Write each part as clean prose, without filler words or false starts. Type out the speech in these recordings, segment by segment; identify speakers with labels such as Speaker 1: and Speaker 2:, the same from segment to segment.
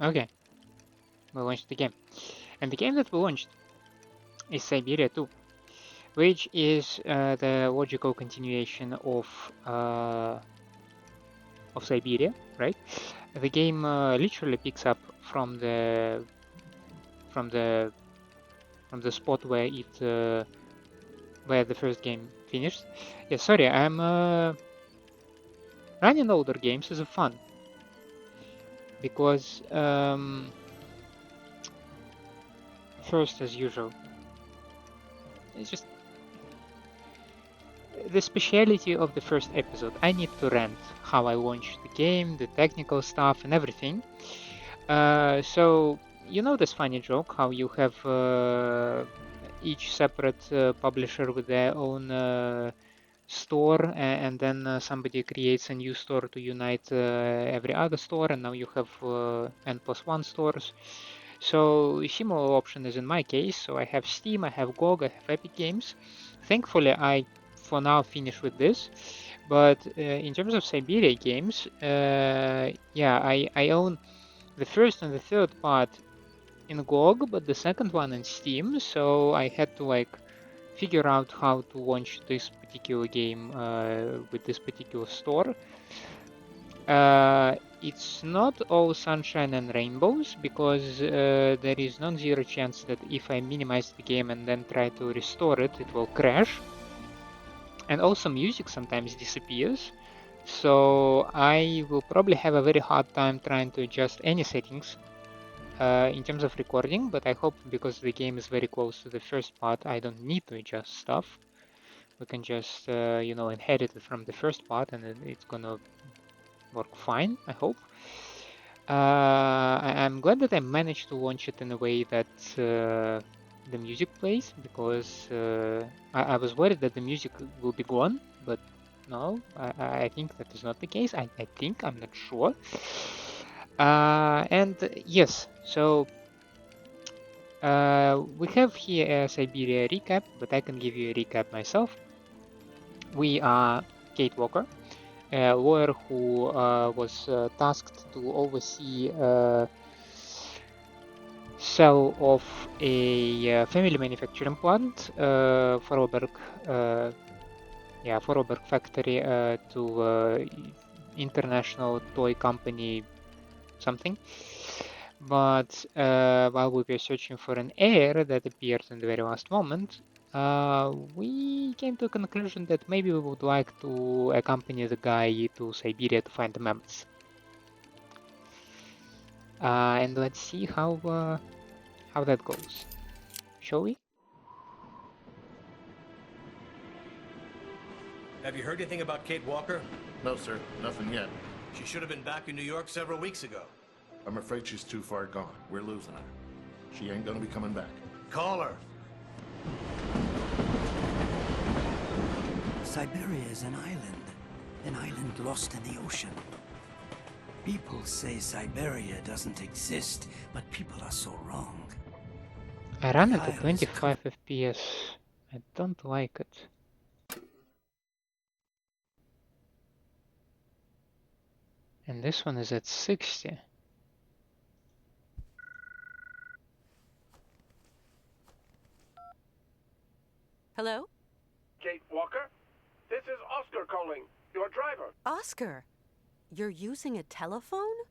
Speaker 1: Okay, we launched the game. And the game that we launched is Syberia 2, which is the logical continuation of Syberia, right? The game literally picks up from the from the from the spot where the first game finished. Yeah, sorry, I'm running older games is fun because first, as usual, it's just the speciality of the first episode. I need to rant how I launched the game, the technical stuff, and everything. So you know this funny joke how you have each separate publisher with their own store, and then somebody creates a new store to unite every other store, and now you have n+1 stores. So a similar option is in my case. So I have Steam, I have GOG, I have Epic Games. Thankfully, I for now finish with this. But in terms of Syberia games, yeah, I own the first and the third part in GOG, but the second one in Steam. So I had to like figure out how to launch this particular game with this particular store. It's not all sunshine and rainbows because there is non-zero chance that if I minimize the game and then try to restore it, it will crash. And also music sometimes disappears. So I will probably have a very hard time trying to adjust any settings in terms of recording, but I hope because the game is very close to the first part, I don't need to adjust stuff. We can just, inherit it from the first part and it's gonna work fine, I hope. I'm glad that I managed to launch it in a way that the music plays, because I was worried that the music will be gone, but no, I think that is not the case. I think, I'm not sure. And yes, so we have here a Syberia recap, but I can give you a recap myself. We are Kate Walker, a lawyer who was tasked to oversee sale of a family manufacturing plant, Vorarlberg, Vorarlberg factory to international toy company something. But while we were searching for an heir that appeared in the very last moment, we came to a conclusion that maybe we would like to accompany the guy to Syberia to find the mammoths. And let's see how that goes. Shall we?
Speaker 2: Have you heard anything about Kate Walker?
Speaker 3: No, sir. Nothing yet.
Speaker 2: She should have been back in New York several weeks ago.
Speaker 3: I'm afraid she's too far gone. We're losing her. She ain't gonna be coming back.
Speaker 2: Call her.
Speaker 4: Syberia is an island lost in the ocean. People say Syberia doesn't exist, but people are so wrong.
Speaker 1: I ran it at 25 FPS. I don't like it. And this one is at 60.
Speaker 5: Hello?
Speaker 6: Kate Walker? This is Oscar calling, your driver.
Speaker 5: Oscar, you're using a telephone?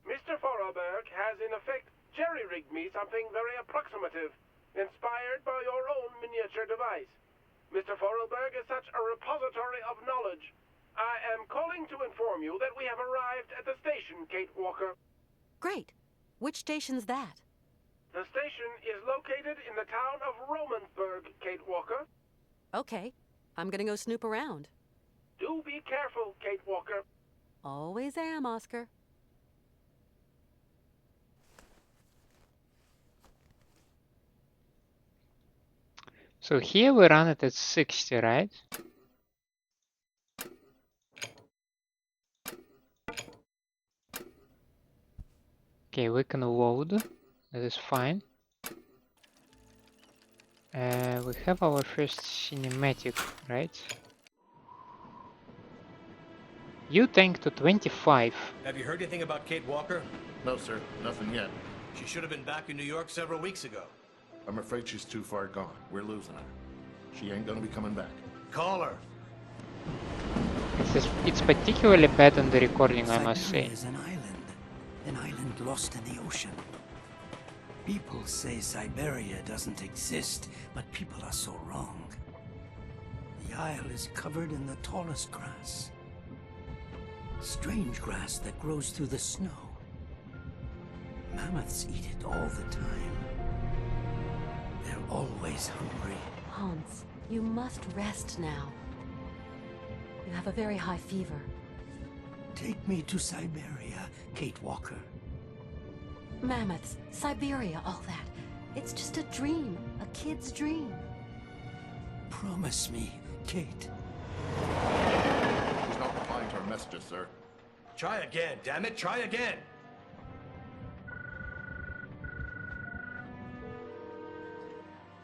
Speaker 6: Mr. Vorarlberg has in effect jerry-rigged me something very approximative, inspired by your own miniature device. Mr. Vorarlberg is such a repository of knowledge. I am calling to inform you that we have arrived at the station, Kate Walker.
Speaker 5: Great. Which station's that?
Speaker 6: The station is located in the town of Romansburg, Kate Walker.
Speaker 5: Okay. I'm gonna go snoop around.
Speaker 6: Do be careful, Kate Walker.
Speaker 5: Always am, Oscar.
Speaker 1: So here we run it at 60, right? Okay, we can load. That is fine. We have our first cinematic, right? You tanked to 25.
Speaker 2: Have you heard anything about Kate Walker?
Speaker 3: No, sir. Nothing yet.
Speaker 2: She should have been back in New York several weeks ago.
Speaker 3: I'm afraid she's too far gone. We're losing her. She ain't gonna be coming back.
Speaker 2: Call her.
Speaker 1: It's particularly bad on the recording, I must say.
Speaker 4: Syberia is an island lost in the ocean. People say Syberia doesn't exist, but people are so wrong. The isle is covered in the tallest grass. Strange grass that grows through the snow. Mammoths eat it all the time. They're always hungry.
Speaker 5: Hans, you must rest now. You have a very high fever.
Speaker 4: Take me to Syberia, Kate Walker.
Speaker 5: Mammoths, Siberia, all that. It's just a dream, a kid's dream.
Speaker 4: Promise me, Kate.
Speaker 3: She's not replying to our messages, sir.
Speaker 2: Try again, damn it, try again.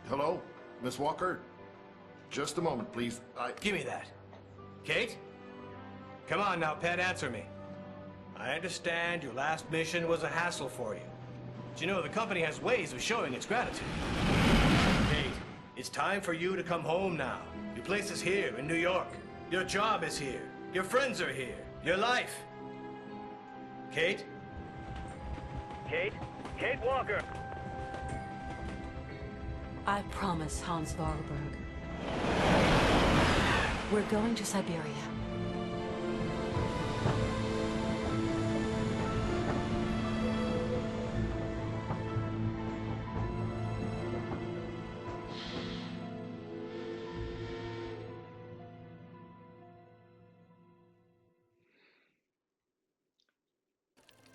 Speaker 3: Hello? Miss Walker? Just a moment, please.
Speaker 2: Give me that. Kate? Come on now, pet, answer me. I understand your last mission was a hassle for you. But you know, the company has ways of showing its gratitude. Kate, it's time for you to come home now. Your place is here in New York. Your job is here. Your friends are here. Your life. Kate? Kate? Kate Walker!
Speaker 5: I promise, Hans Vorarlberg. We're going to Siberia.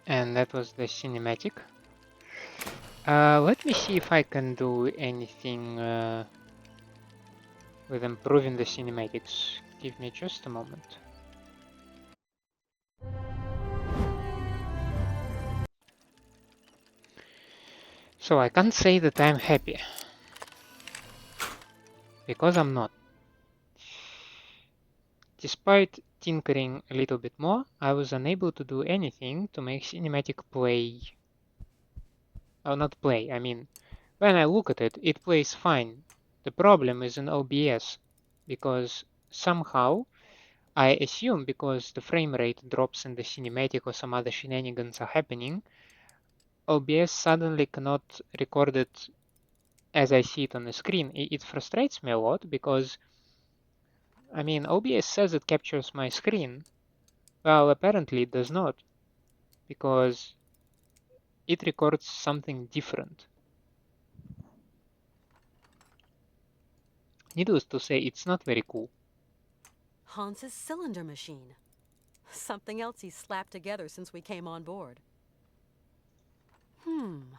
Speaker 1: And that was the cinematic. Let me see if I can do anything with improving the cinematics. Give me just a moment. So I can't say that I'm happy, because I'm not. Despite tinkering a little bit more, I was unable to do anything to make cinematic play. Oh, not play, I mean, when I look at it, it plays fine. The problem is in OBS, because somehow, I assume because the frame rate drops in the cinematic or some other shenanigans are happening, OBS suddenly cannot record it as I see it on the screen. It frustrates me a lot because, I mean, OBS says it captures my screen. Well, apparently it does not, because it records something different. Needless to say, it's not very cool.
Speaker 5: Hans's cylinder machine. Something else he's slapped together since we came on board.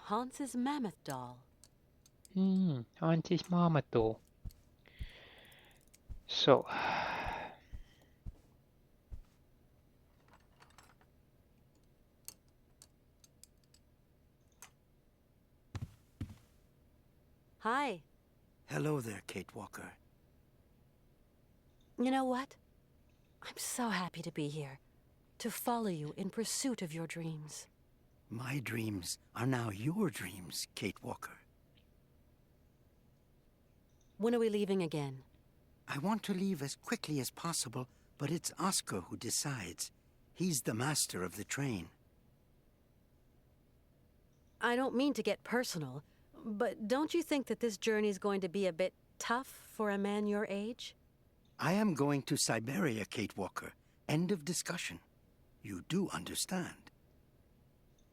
Speaker 5: Hans's mammoth doll.
Speaker 1: Auntie's mama doll. So,
Speaker 5: Hi.
Speaker 4: Hello there, Kate Walker.
Speaker 5: You know what? I'm so happy to be here. To follow you in pursuit of your dreams.
Speaker 4: My dreams are now your dreams, Kate Walker.
Speaker 5: When are we leaving again?
Speaker 4: I want to leave as quickly as possible, but it's Oscar who decides. He's the master of the train.
Speaker 5: I don't mean to get personal, but don't you think that this journey's going to be a bit tough for a man your age?
Speaker 4: I am going to Syberia, Kate Walker. End of discussion. You do understand.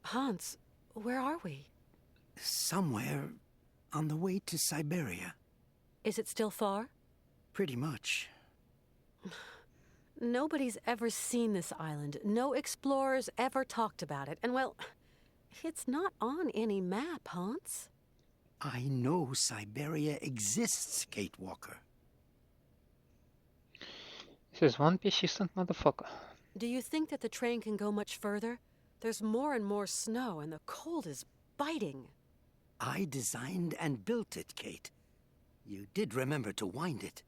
Speaker 5: Hans, where are we?
Speaker 4: Somewhere on the way to Syberia.
Speaker 5: Is it still far?
Speaker 4: Pretty much.
Speaker 5: Nobody's ever seen this island. No explorers ever talked about it. And well, it's not on any map, Hans.
Speaker 4: I know Syberia exists, Kate Walker.
Speaker 1: this is one persistent motherfucker.
Speaker 5: Do you think that the train can go much further? There's more and more snow, and the cold is biting.
Speaker 4: I designed and built it, Kate. You did remember to wind it.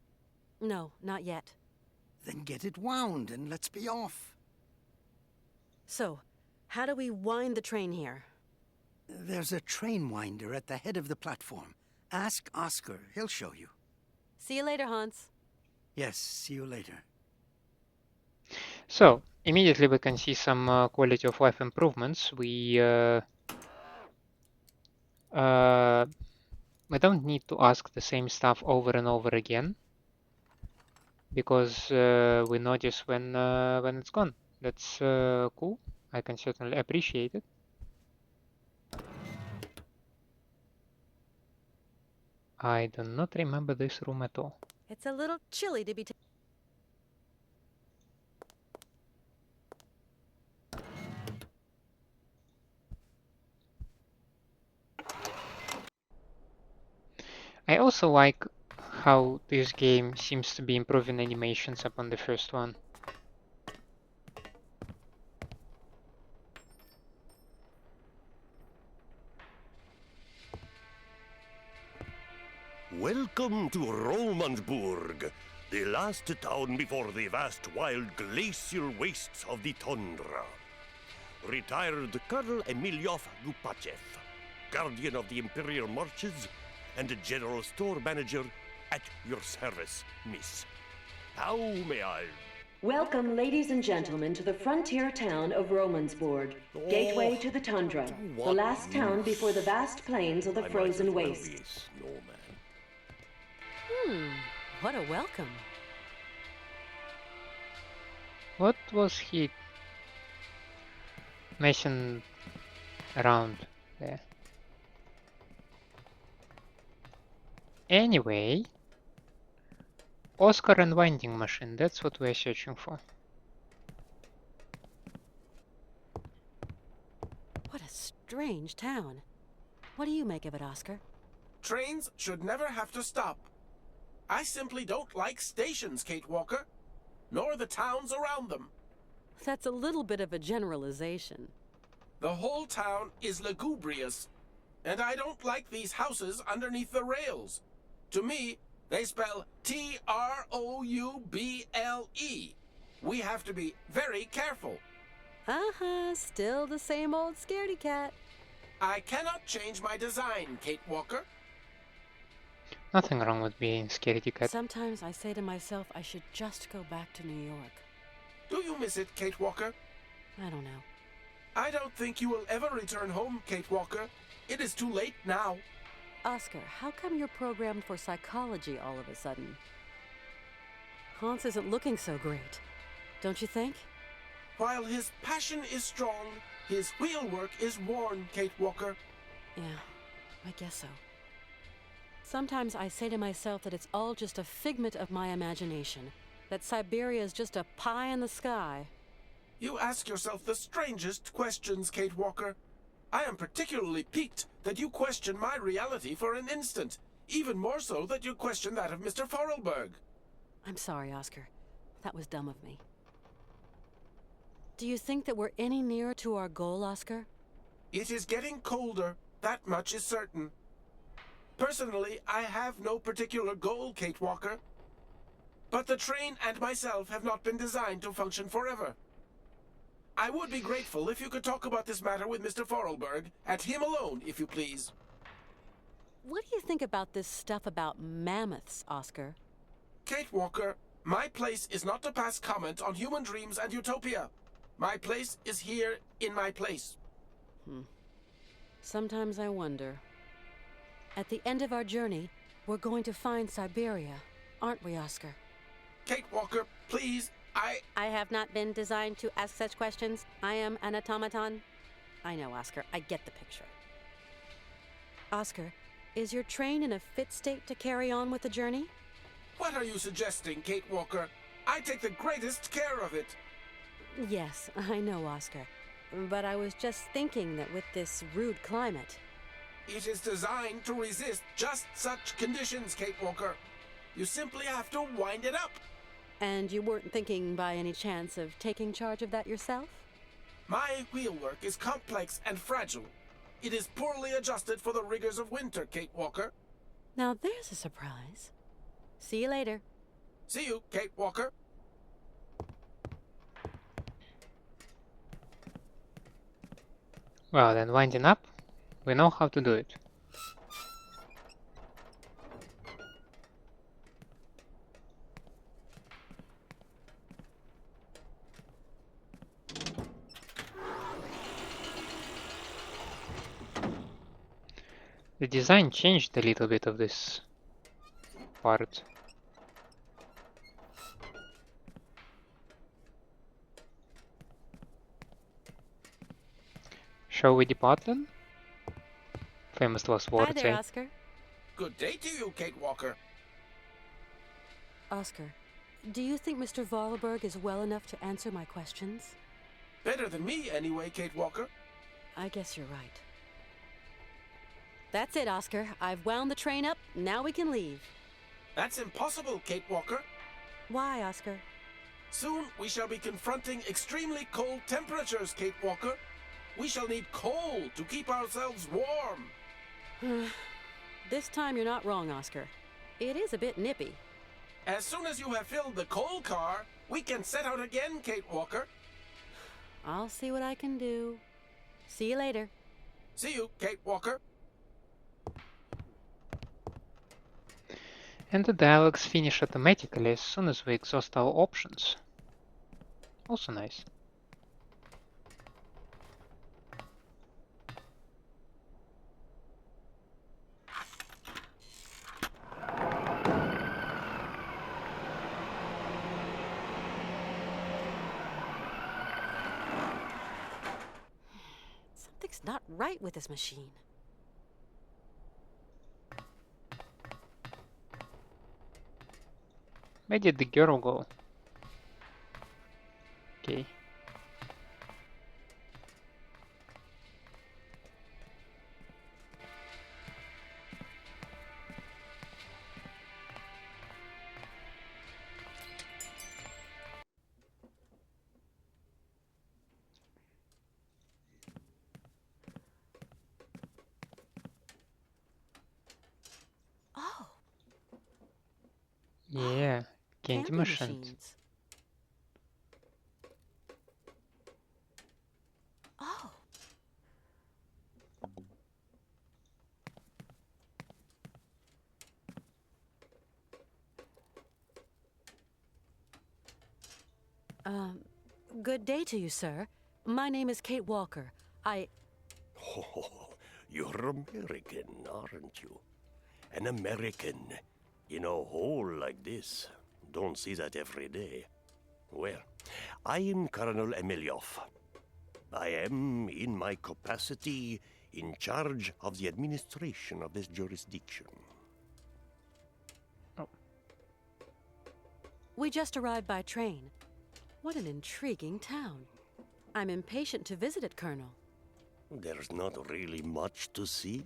Speaker 5: No, not yet.
Speaker 4: Then get it wound and let's be off.
Speaker 5: So, how do we wind the train here?
Speaker 4: There's a train winder at the head of the platform. Ask Oscar. He'll show you.
Speaker 5: See you later, Hans.
Speaker 4: Yes, see you later.
Speaker 1: So, immediately we can see some quality of life improvements. We don't need to ask the same stuff over and over again, because we notice when it's gone. That's cool. I can certainly appreciate it. I do not remember this room at all.
Speaker 5: It's a little chilly to be
Speaker 1: I also like how this game seems to be improving animations upon the first one.
Speaker 7: Welcome to Romansburg, the last town before the vast wild glacial wastes of the tundra. Retired Colonel Emeliov Goupatchev, guardian of the Imperial Marches, and general store manager at your service, miss. How may I?
Speaker 8: Welcome, ladies and gentlemen, to the frontier town of Romansburg, gateway to the tundra, the last town before the vast plains of the frozen waste.
Speaker 5: What a welcome.
Speaker 1: What was he messing around there? Anyway, Oscar and vending machine, that's what we're searching for.
Speaker 5: What a strange town. What do you make of it, Oscar?
Speaker 6: Trains should never have to stop. I simply don't like stations, Kate Walker, nor the towns around them.
Speaker 5: That's a little bit of a generalization.
Speaker 6: The whole town is lugubrious, and I don't like these houses underneath the rails. To me, they spell T-R-O-U-B-L-E. We have to be very careful.
Speaker 5: Still the same old scaredy cat.
Speaker 6: I cannot change my design, Kate Walker.
Speaker 1: Nothing wrong with being scaredy cat.
Speaker 5: Sometimes I say to myself I should just go back to New York.
Speaker 6: Do you miss it, Kate Walker?
Speaker 5: I don't know.
Speaker 6: I don't think you will ever return home, Kate Walker. It is too late now.
Speaker 5: Oscar, how come you're programmed for psychology all of a sudden? Hans isn't looking so great, don't you think?
Speaker 6: While his passion is strong, his wheelwork is worn, Kate Walker.
Speaker 5: Yeah, I guess so. Sometimes I say to myself that it's all just a figment of my imagination, that Syberia is just a pie in the sky.
Speaker 6: You ask yourself the strangest questions, Kate Walker. I am particularly piqued that you question my reality for an instant, even more so that you question that of Mr. Forelberg.
Speaker 5: I'm sorry, Oscar. That was dumb of me. Do you think that we're any nearer to our goal, Oscar?
Speaker 6: It is getting colder, that much is certain. Personally, I have no particular goal, Kate Walker. But the train and myself have not been designed to function forever. I would be grateful if you could talk about this matter with Mr. Forelberg, and him alone, if you please.
Speaker 5: What do you think about this stuff about mammoths, Oscar?
Speaker 6: Kate Walker, my place is not to pass comment on human dreams and utopia. My place is here in my place.
Speaker 5: Sometimes I wonder. At the end of our journey, we're going to find Syberia, aren't we, Oscar?
Speaker 6: Kate Walker, please,
Speaker 5: I have not been designed to ask such questions. I am an automaton. I know, Oscar. I get the picture. Oscar, is your train in a fit state to carry on with the journey?
Speaker 6: What are you suggesting, Kate Walker? I take the greatest care of it.
Speaker 5: Yes, I know, Oscar. But I was just thinking that with this rude climate...
Speaker 6: It is designed to resist just such conditions, Kate Walker. You simply have to wind it up.
Speaker 5: And you weren't thinking by any chance of taking charge of that yourself?
Speaker 6: My wheelwork is complex and fragile. It is poorly adjusted for the rigors of winter, Kate Walker.
Speaker 5: Now there's a surprise. See you later.
Speaker 6: See you, Kate Walker.
Speaker 1: Well, then winding up, we know how to do it. The design changed a little bit of this part. Shall we depart then? Famous last
Speaker 5: Hi
Speaker 1: words,
Speaker 5: there,
Speaker 1: eh?
Speaker 5: Oscar.
Speaker 9: Good day to you, Kate Walker.
Speaker 5: Oscar, do you think Mr. Volleberg is well enough to answer my questions?
Speaker 9: Better than me, anyway, Kate Walker.
Speaker 5: I guess you're right. That's it, Oscar. I've wound the train up. Now we can leave.
Speaker 9: That's impossible, Kate Walker.
Speaker 5: Why, Oscar?
Speaker 9: Soon we shall be confronting extremely cold temperatures, Kate Walker. We shall need coal to keep ourselves warm.
Speaker 5: This time you're not wrong, Oscar. It is a bit nippy.
Speaker 9: As soon as you have filled the coal car, we can set out again, Kate Walker.
Speaker 5: I'll see what I can do. See you later.
Speaker 9: See you, Kate Walker.
Speaker 1: And the dialogues finish automatically as soon as we exhaust our options. Also nice.
Speaker 5: Something's not right with this machine.
Speaker 1: Where did the girl go? Okay.
Speaker 5: Oh,
Speaker 1: Yeah, candy machines.
Speaker 5: machines. Oh. Good day to you, sir. My name is Kate Walker.
Speaker 7: Oh, you're American, aren't you? An American in a hole like this. Don't see that every day. Well, I am Colonel Emeliov. I am, in my capacity, in charge of the administration of this jurisdiction.
Speaker 5: We just arrived by train. What an intriguing town. I'm impatient to visit it, Colonel.
Speaker 7: There's not really much to see.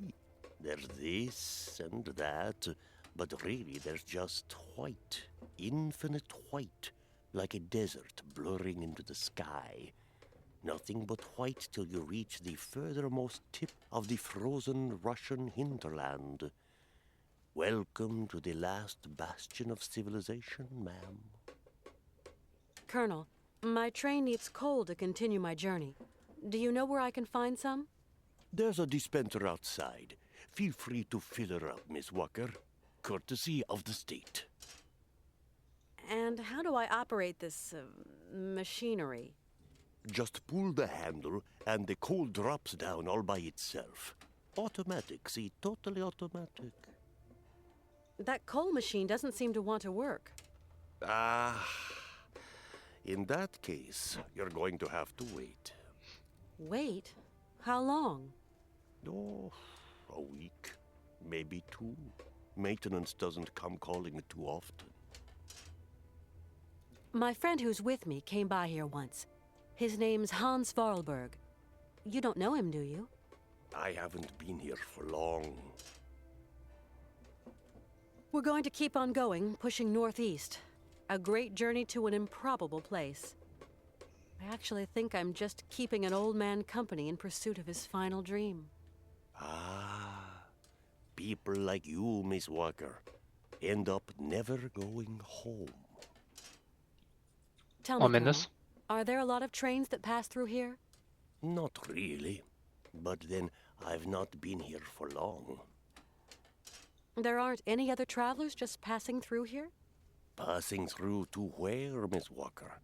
Speaker 7: There's this and that, but really there's just white, infinite white, like a desert blurring into the sky. Nothing but white till you reach the furthermost tip of the frozen Russian hinterland. Welcome to the last bastion of civilization, ma'am.
Speaker 5: Colonel, my train needs coal to continue my journey. Do you know where I can find some?
Speaker 7: There's a dispenser outside. Feel free to fill her up, Miss Walker. Courtesy of the state.
Speaker 5: And how do I operate this machinery?
Speaker 7: Just pull the handle and the coal drops down all by itself. Automatic, see, totally automatic.
Speaker 5: That coal machine doesn't seem to want to work.
Speaker 7: In that case, you're going to have to wait.
Speaker 5: Wait? How long?
Speaker 7: Oh, a week, maybe 2. Maintenance doesn't come calling too often.
Speaker 5: My friend who's with me came by here once. His name's Hans Vorarlberg. You don't know him, do you?
Speaker 7: I haven't been here for long.
Speaker 5: We're going to keep on going, pushing northeast. A great journey to an improbable place. I actually think I'm just keeping an old man company in pursuit of his final dream.
Speaker 7: People like you, Miss Walker, end up never going home.
Speaker 5: Tell me,
Speaker 1: Ominous.
Speaker 5: Colonel, are there a lot of trains that pass through here?
Speaker 7: Not really. But then, I've not been here for long.
Speaker 5: There aren't any other travelers just passing through here?
Speaker 7: Passing through to where, Miss Walker?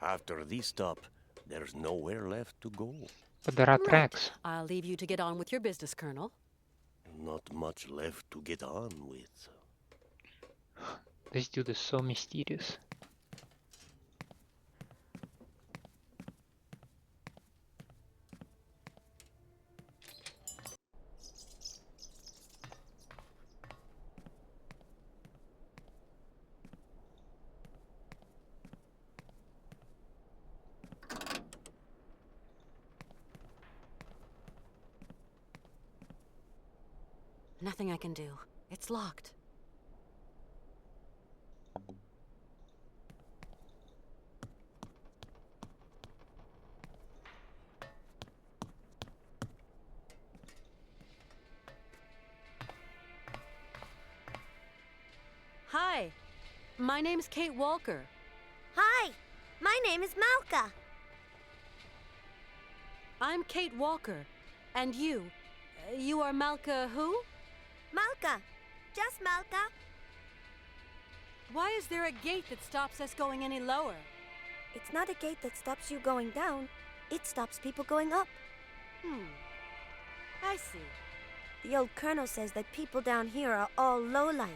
Speaker 7: After this stop, there's nowhere left to go.
Speaker 1: But there are
Speaker 5: Right.
Speaker 1: tracks.
Speaker 5: I'll leave you to get on with your business, Colonel.
Speaker 7: Not much left to get on with.
Speaker 1: This dude is so mysterious.
Speaker 5: Nothing I can do. It's locked. Hi, my name's Kate Walker.
Speaker 10: Hi, my name is Malka.
Speaker 5: I'm Kate Walker. And you are Malka who?
Speaker 10: Malka. Just Malka.
Speaker 5: Why is there a gate that stops us going any lower?
Speaker 10: It's not a gate that stops you going down. It stops people going up.
Speaker 5: I see.
Speaker 10: The old colonel says that people down here are all lowlife.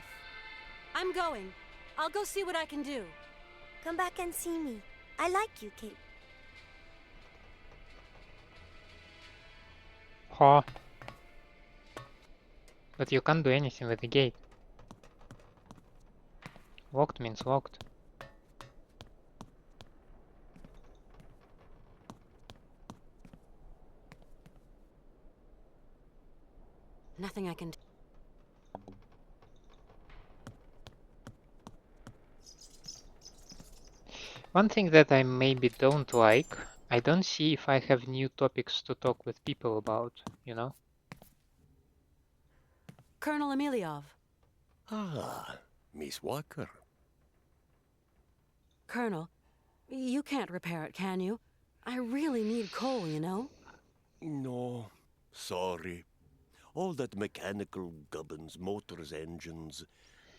Speaker 5: I'm going. I'll go see what I can do.
Speaker 10: Come back and see me. I like you, Kate.
Speaker 1: Huh. But you can't do anything with the gate. Locked means locked.
Speaker 5: Nothing I can do.
Speaker 1: One thing that I maybe don't like, I don't see if I have new topics to talk with people about, you know?
Speaker 5: Colonel Emeliov.
Speaker 7: Ah, Miss Walker.
Speaker 5: Colonel, you can't repair it, can you? I really need coal, you know?
Speaker 7: No, sorry. All that mechanical gubbins, motors, engines,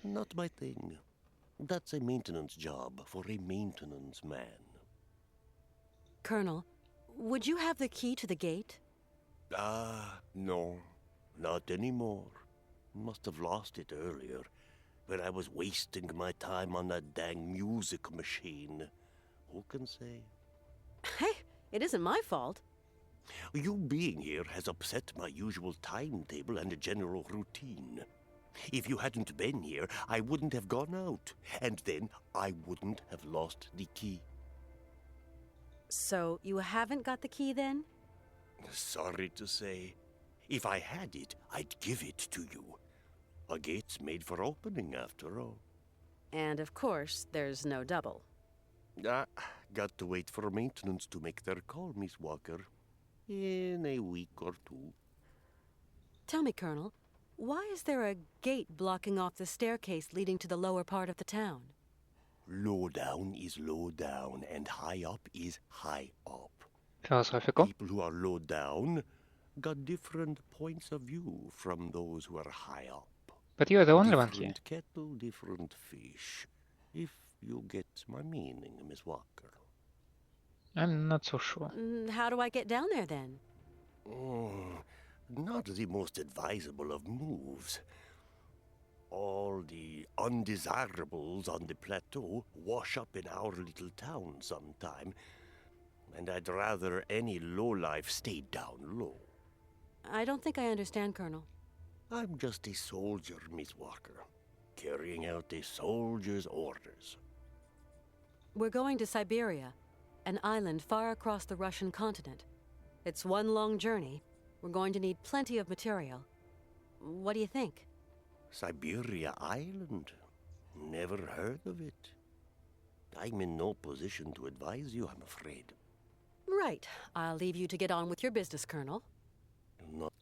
Speaker 7: not my thing. That's a maintenance job for a maintenance man.
Speaker 5: Colonel, would you have the key to the gate?
Speaker 7: Ah, no, not anymore. Must have lost it earlier, when I was wasting my time on that dang music machine. Who can say?
Speaker 5: Hey, it isn't my fault.
Speaker 7: You being here has upset my usual timetable and general routine. If you hadn't been here, I wouldn't have gone out, and then I wouldn't have lost the key.
Speaker 5: So you haven't got the key then?
Speaker 7: Sorry to say. If I had it, I'd give it to you. A gate's made for opening, after all.
Speaker 5: And of course, there's no double.
Speaker 7: Ah, got to wait for maintenance to make their call, Miss Walker. In a week or two.
Speaker 5: Tell me, Colonel, why is there a gate blocking off the staircase leading to the lower part of the town?
Speaker 7: Low down is low down, and high up is high up.
Speaker 1: Philosophical.
Speaker 7: People who are low down got different points of view from those who are high up.
Speaker 1: But you're the only one here.
Speaker 7: Different kettle, different fish. If you get my meaning, Miss Walker.
Speaker 1: I'm not so sure.
Speaker 5: How do I get down there then?
Speaker 7: Not the most advisable of moves. All the undesirables on the plateau wash up in our little town sometime, and I'd rather any lowlife stay down low.
Speaker 5: I don't think I understand, Colonel.
Speaker 7: I'm just a soldier, Miss Walker, carrying out a soldier's orders.
Speaker 5: We're going to Syberia, an island far across the Russian continent. It's one long journey. We're going to need plenty of material. What do you think?
Speaker 7: Syberia Island? Never heard of it. I'm in no position to advise you, I'm afraid.
Speaker 5: Right. I'll leave you to get on with your business, Colonel.
Speaker 7: Not.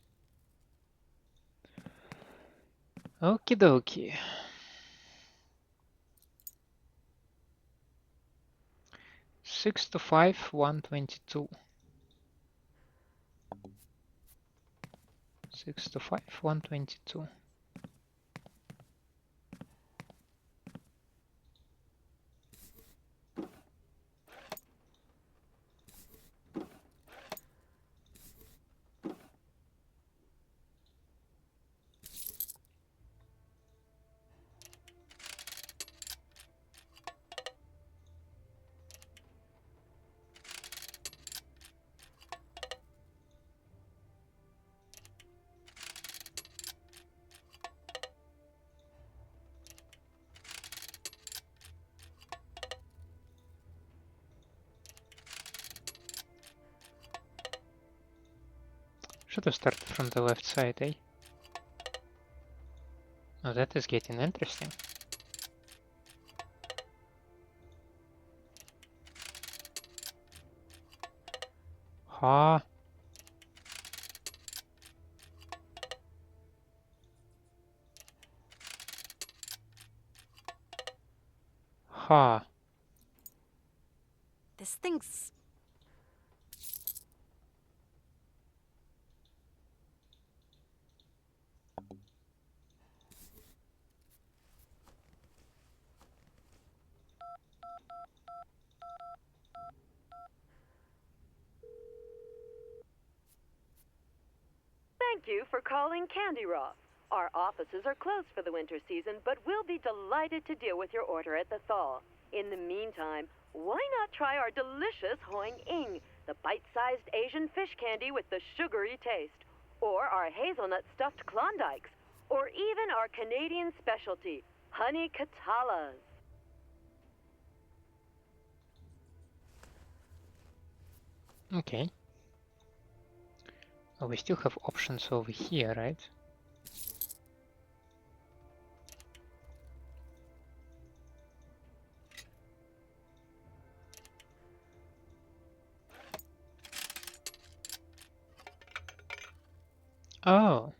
Speaker 1: Okie dokie. Six to 5, 122. 6 to 5, 122. Should have started from the left side, eh? Oh, that is getting interesting. Ha! Ha!
Speaker 5: This thing's...
Speaker 11: Thank you for calling Candy Rock. Our offices are closed for the winter season, but we'll be delighted to deal with your order at the thaw. In the meantime, why not try our delicious Hoing Ing, the bite-sized Asian fish candy with the sugary taste, or our hazelnut stuffed Klondikes, or even our Canadian specialty, honey Katalas.
Speaker 1: Okay. Oh, we still have options over here, right? Oh.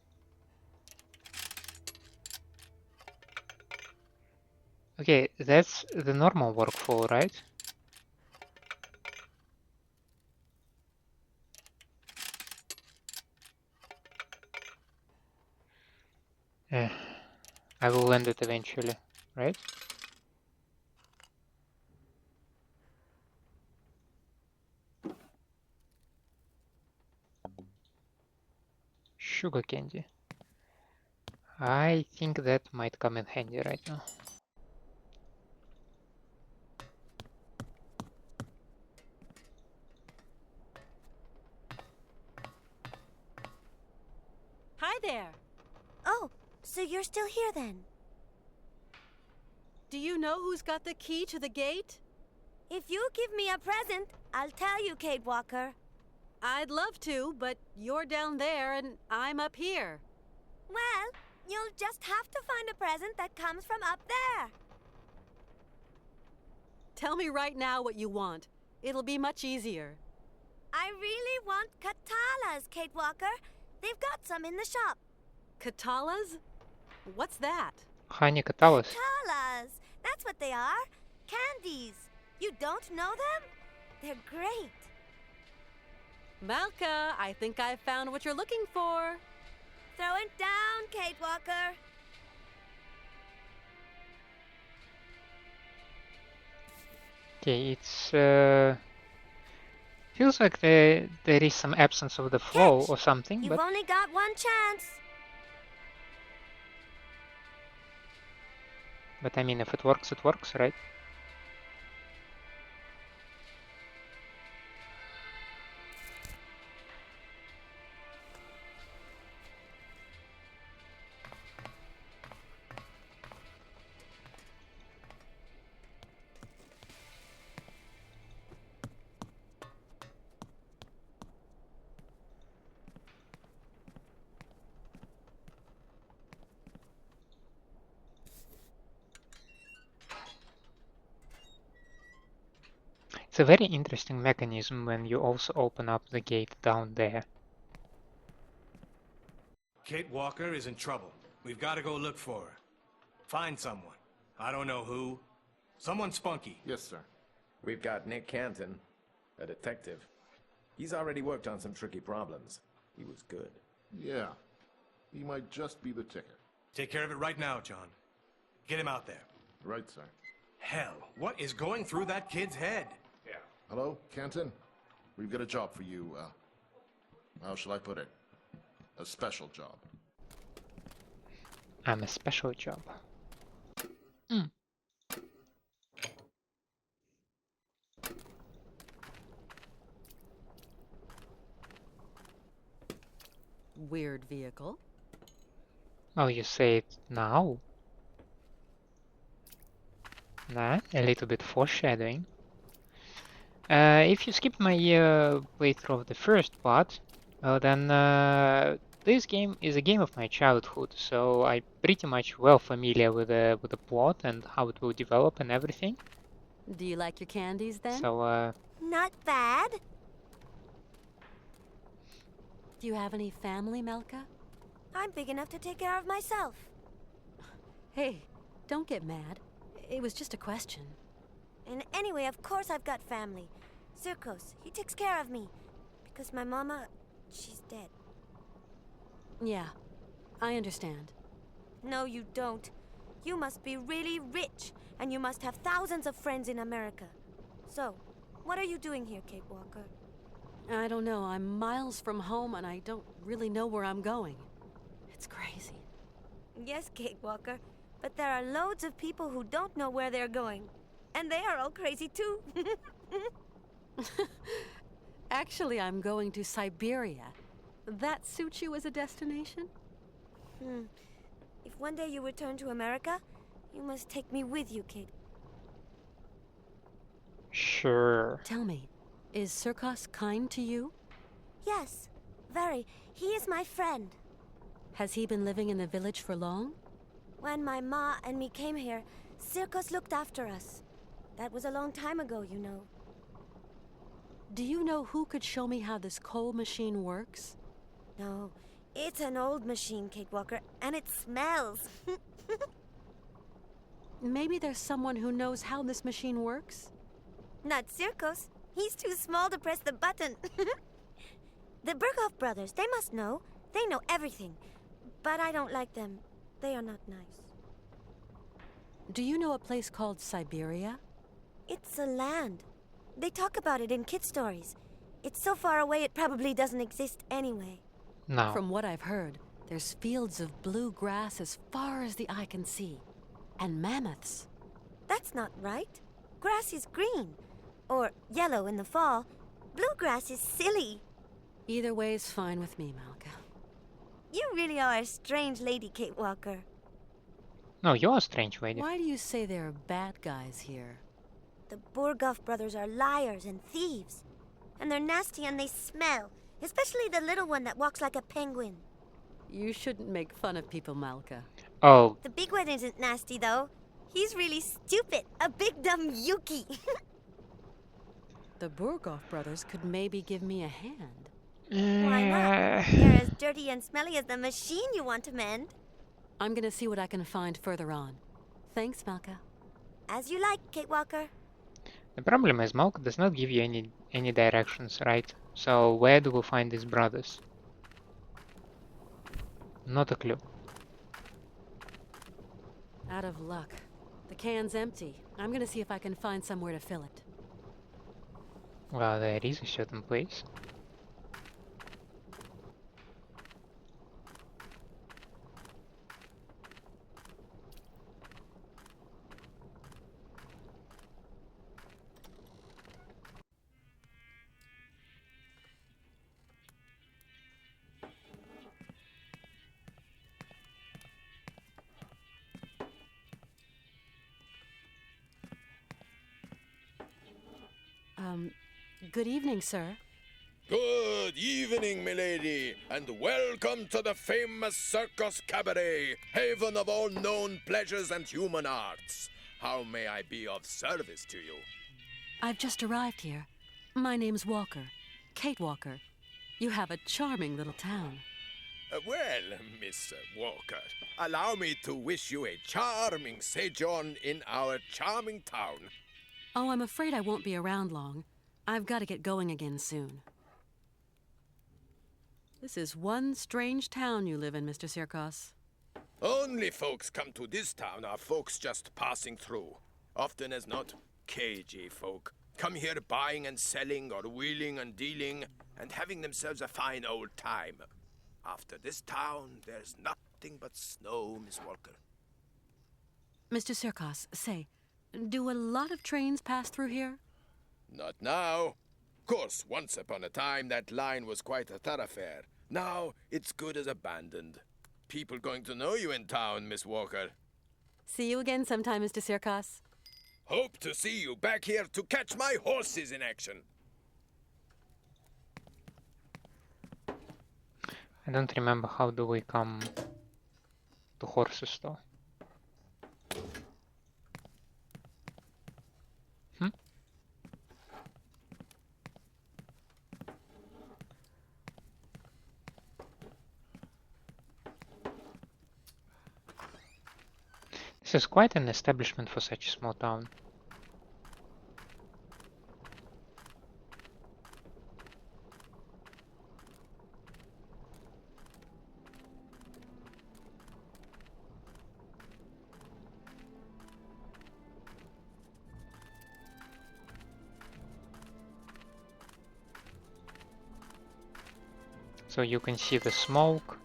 Speaker 1: Okay, that's the normal workflow, right? I will land it eventually, right? Sugar candy. I think that might come in handy right now.
Speaker 5: Hi there!
Speaker 10: Oh, so you're still here then?
Speaker 5: Do you know who's got the key to the gate?
Speaker 10: If you give me a present, I'll tell you, Kate Walker.
Speaker 5: I'd love to, but you're down there and I'm up here.
Speaker 10: Well, you'll just have to find a present that comes from up there.
Speaker 5: Tell me right now what you want. It'll be much easier.
Speaker 10: I really want Katalas, Kate Walker. They've got some in the shop.
Speaker 5: Katalas? What's that?
Speaker 1: Honey Katalas.
Speaker 10: Katalas! That's what they are. Candies. You don't know them? They're great.
Speaker 5: Malka, I think I've found what you're looking for.
Speaker 10: Throw it down, Kate Walker.
Speaker 1: Okay, it's feels like there is some absence of the flow
Speaker 10: Catch.
Speaker 1: or something,
Speaker 10: You've
Speaker 1: but
Speaker 10: only got one chance.
Speaker 1: I mean, if it works, right? It's a very interesting mechanism when you also open up the gate down there.
Speaker 2: Kate Walker is in trouble. We've got to go look for her. Find someone. I don't know who. Someone spunky.
Speaker 3: Yes, sir.
Speaker 12: We've got Nick Canton, a detective. He's already worked on some tricky problems. He was good.
Speaker 3: Yeah. He might just be the ticket.
Speaker 2: Take care of it right now, John. Get him out there.
Speaker 3: Right, sir.
Speaker 2: Hell, what is going through that kid's head?
Speaker 3: Yeah. Hello, Canton? We've got a job for you. How shall I put it? A special job.
Speaker 1: I'm a special job.
Speaker 5: Weird vehicle.
Speaker 1: Oh, you say it now? Nah, a little bit foreshadowing. If you skip my playthrough of the first part, then this game is a game of my childhood, so I'm pretty much well familiar with the plot and how it will develop and everything.
Speaker 5: Do you like your candies then?
Speaker 1: So,
Speaker 10: Not bad.
Speaker 5: Do you have any family, Malka?
Speaker 10: I'm big enough to take care of myself.
Speaker 5: Hey, don't get mad. It was just a question.
Speaker 10: And anyway, of course I've got family. Cirkos, he takes care of me. Because my mama, she's dead.
Speaker 5: Yeah, I understand.
Speaker 10: No, you don't. You must be really rich, and you must have thousands of friends in America. So, what are you doing here, Kate Walker?
Speaker 5: I don't know. I'm miles from home, and I don't really know where I'm going. It's crazy.
Speaker 10: Yes, Kate Walker, but there are loads of people who don't know where they're going. And they are all crazy, too.
Speaker 5: Actually, I'm going to Syberia. That suits you as a destination?
Speaker 10: If one day you return to America, you must take me with you, Kate.
Speaker 1: sure.
Speaker 5: Tell me, is Cirkos kind to you?
Speaker 10: Yes, very. He is my friend.
Speaker 5: Has he been living in the village for long?
Speaker 10: When my ma and me came here, Cirkos looked after us. That was a long time ago, you know.
Speaker 5: Do you know who could show me how this coal machine works?
Speaker 10: No, it's an old machine, Kate Walker, and it smells.
Speaker 5: Maybe there's someone who knows how this machine works?
Speaker 10: Not Cirkos. He's too small to press the button. The Berghoff brothers, they must know. They know everything. But I don't like them. They are not nice.
Speaker 5: Do you know a place called Syberia?
Speaker 10: It's a land. They talk about it in kid stories. It's so far away it probably doesn't exist anyway.
Speaker 1: No.
Speaker 5: From what I've heard, there's fields of blue grass as far as the eye can see. And mammoths.
Speaker 10: That's not right. Grass is green. Or yellow in the fall. Bluegrass is silly.
Speaker 5: Either way is fine with me, Malka.
Speaker 10: You really are a strange lady, Kate Walker.
Speaker 1: No, you're a strange lady.
Speaker 5: Why do you say there are bad guys here?
Speaker 10: The Berghoff brothers are liars and thieves. And they're nasty and they smell. Especially the little one that walks like a penguin.
Speaker 5: You shouldn't make fun of people, Malka.
Speaker 1: Oh.
Speaker 10: The big one isn't nasty, though. He's really stupid. A big dumb Yuki.
Speaker 5: The Berghoff brothers could maybe give me a hand.
Speaker 10: Why not? They're as dirty and smelly as the machine you want to mend.
Speaker 5: I'm gonna see what I can find further on. Thanks, Malka.
Speaker 10: As you like, Kate Walker.
Speaker 1: The problem is Malka does not give you any directions, right? So where do we find these brothers? Not a clue.
Speaker 5: Out of luck. The can's empty. I'm gonna see if I can find somewhere to fill it.
Speaker 1: Well, there is a certain place.
Speaker 5: Good evening, sir.
Speaker 12: Good evening, milady, and welcome to the famous Cirkos Cabaret, haven of all known pleasures and human arts. How may I be of service to you?
Speaker 5: I've just arrived here. My name's Walker. Kate Walker. You have a charming little town.
Speaker 12: Well, Miss Walker, allow me to wish you a charming sojourn in our charming town.
Speaker 5: Oh, I'm afraid I won't be around long. I've got to get going again soon. This is one strange town you live in, Mr. Cirkos.
Speaker 12: Only folks come to this town are folks just passing through. Often as not, cagey folk. Come here buying and selling or wheeling and dealing and having themselves a fine old time. After this town, there's nothing but snow, Miss Walker.
Speaker 5: Mr. Cirkos, say, do a lot of trains pass through here?
Speaker 12: Not now. Of course, once upon a time, that line was quite a thoroughfare. Now, it's good as abandoned. People going to know you in town, Miss Walker.
Speaker 5: See you again sometime, Mr. Cirkos.
Speaker 12: Hope to see you back here to catch my horses in action.
Speaker 1: I don't remember how do we come to horses store. This is quite an establishment for such a small town. So you can see the smoke,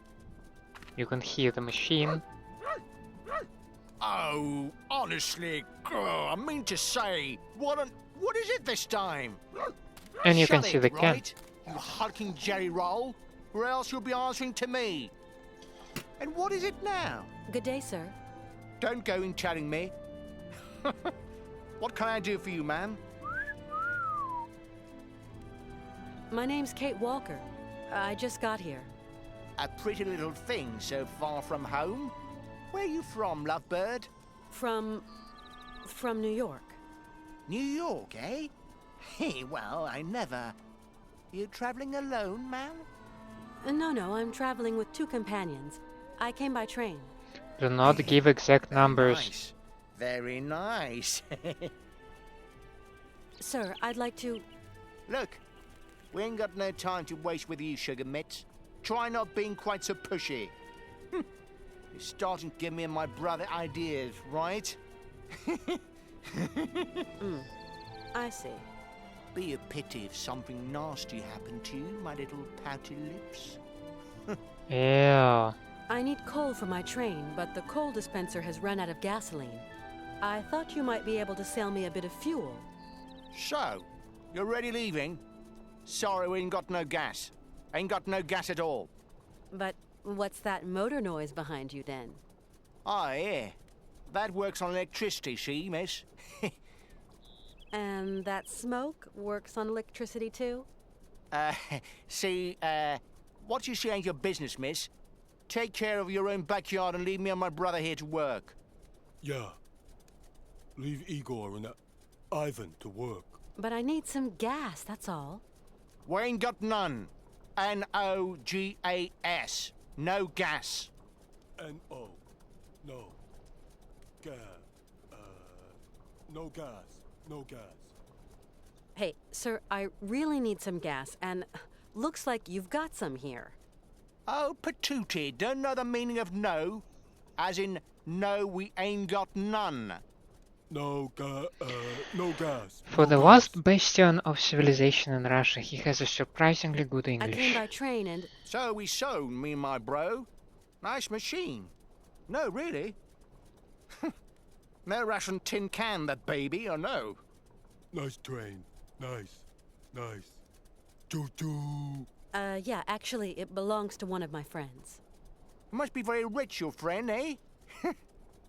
Speaker 1: you can hear the machine.
Speaker 13: Oh, honestly, I mean to say, what is it this time?
Speaker 1: And you can
Speaker 13: Shut
Speaker 1: see
Speaker 13: it,
Speaker 1: the can.
Speaker 13: right, you hulking jelly roll, or else you'll be answering to me. And what is it now?
Speaker 5: Good day, sir.
Speaker 13: Don't go in telling me. What can I do for you, ma'am?
Speaker 5: My name's Kate Walker. I just got here.
Speaker 13: A pretty little thing so far from home. Where are you from, lovebird?
Speaker 5: From New York.
Speaker 13: New York, eh? Hey, well, I never... You traveling alone, ma'am?
Speaker 5: No, I'm traveling with 2 companions. I came by train.
Speaker 1: Do not give exact numbers.
Speaker 13: Nice. Very nice.
Speaker 5: Sir, I'd like to...
Speaker 13: Look, we ain't got no time to waste with you, sugar mitts. Try not being quite so pushy. You're starting to give me and my brother ideas, right?
Speaker 5: I see.
Speaker 13: Be a pity if something nasty happened to you, my little pouty lips.
Speaker 1: Yeah.
Speaker 5: I need coal for my train, but the coal dispenser has run out of gasoline. I thought you might be able to sell me a bit of fuel.
Speaker 13: So, you're already leaving? Sorry, we ain't got no gas. Ain't got no gas at all.
Speaker 5: But what's that motor noise behind you then?
Speaker 13: Oh, yeah. That works on electricity, see, miss?
Speaker 5: And that smoke works on electricity too?
Speaker 13: See, what you see ain't your business, miss. Take care of your own backyard and leave me and my brother here to work.
Speaker 14: Yeah. Leave Igor and Ivan to work.
Speaker 5: But I need some gas, that's all.
Speaker 13: We ain't got none. N-O-G-A-S. No gas.
Speaker 14: N-O. No. Gas. No gas. No gas.
Speaker 5: Hey, sir, I really need some gas, and looks like you've got some here.
Speaker 13: Oh, patootie, don't know the meaning of no? As in, no, we ain't got none.
Speaker 14: No gas.
Speaker 1: For the last bastion of civilization in Russia, he has a surprisingly good
Speaker 5: I
Speaker 1: English.
Speaker 5: came by train and...
Speaker 13: So we sewn, me and my bro. Nice machine. No, really. No Russian tin can, that baby, or no?
Speaker 14: Nice train. Nice. Choo-choo.
Speaker 5: Yeah, actually, it belongs to one of my friends.
Speaker 13: Must be very rich, your friend, eh?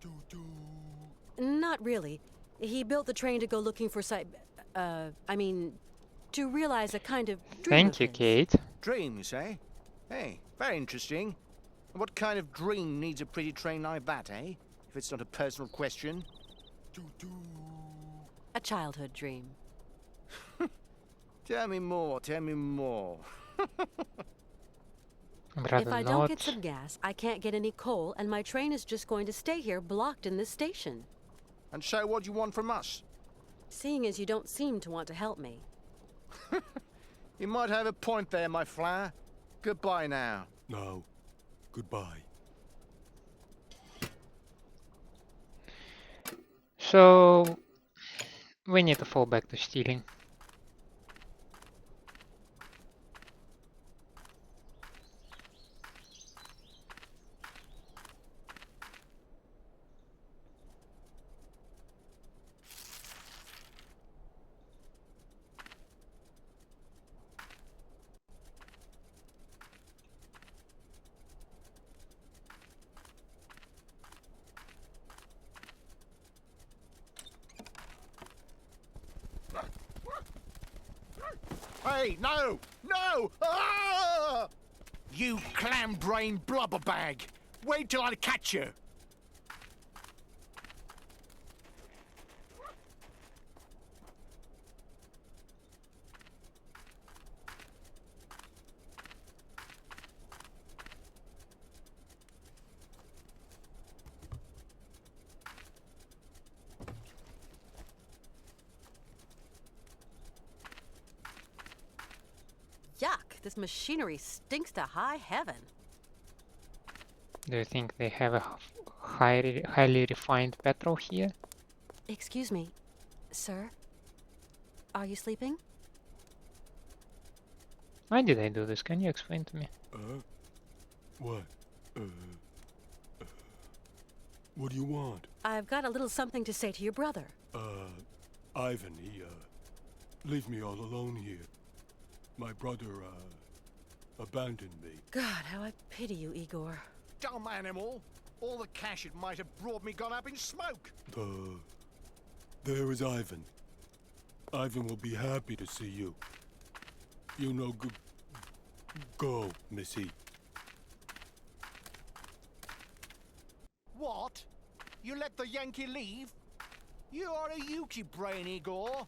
Speaker 14: Choo-choo.
Speaker 5: Not really. He built the train to go looking for to realize a kind of dream.
Speaker 1: Thank you,
Speaker 5: of his.
Speaker 1: Kate.
Speaker 13: Dreams, eh? Hey, very interesting. What kind of dream needs a pretty train like that, eh? If it's not a personal question.
Speaker 14: Choo-choo.
Speaker 5: A childhood dream.
Speaker 13: Tell me more, tell me more.
Speaker 1: Rather
Speaker 5: If I
Speaker 1: not.
Speaker 5: don't get some gas, I can't get any coal, and my train is just going to stay here blocked in this station.
Speaker 13: And so what do you want from us?
Speaker 5: Seeing as you don't seem to want to help me.
Speaker 13: You might have a point there, my flower. Goodbye now.
Speaker 14: No. Goodbye.
Speaker 1: So we need to fall back to stealing.
Speaker 13: Hey, no! No! Ah! You clam-brain blubberbag! Wait till I catch you!
Speaker 5: Yuck, this machinery stinks to high heaven.
Speaker 1: Do you think they have a highly refined petrol here?
Speaker 5: Excuse me, sir? Are you sleeping?
Speaker 1: Why did I do this? Can you explain to me?
Speaker 14: What? What do you want?
Speaker 5: I've got a little something to say to your brother.
Speaker 14: Ivan, he, leave me all alone here. My brother, abandoned me.
Speaker 5: God, how I pity you, Igor.
Speaker 13: Dumb animal! All the cash it might have brought me gone up in smoke!
Speaker 14: There is Ivan. Ivan will be happy to see you. You know, go, Missy.
Speaker 13: What? You let the Yankee leave? You are a Yuki brain, Igor.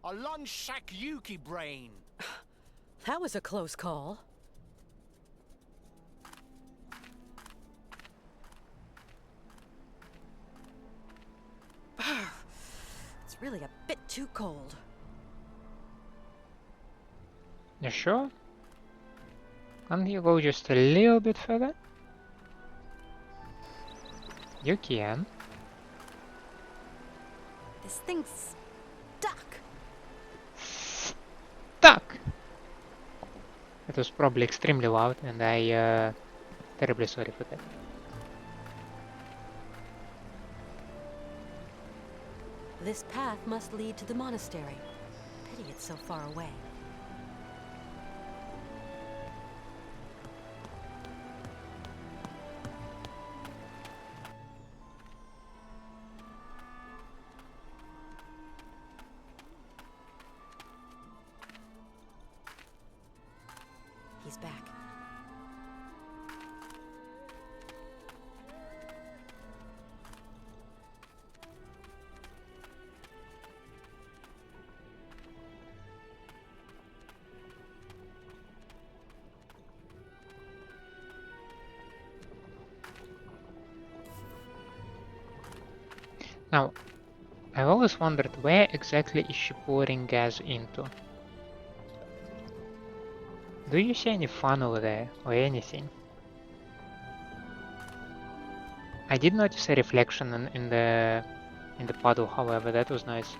Speaker 13: A lunch sack Yuki brain.
Speaker 5: That was a close call. It's really a bit too cold.
Speaker 1: You sure? Can't you go just a little bit further? You can.
Speaker 5: This thing's stuck.
Speaker 1: Stuck! It was probably extremely loud, and I terribly sorry for that.
Speaker 5: This path must lead to the monastery. Pity it's so far away. He's back.
Speaker 1: Now, I've always wondered where exactly is she pouring gas into? Do you see any funnel there, or anything? I did notice a reflection in the puddle, however, that was nice.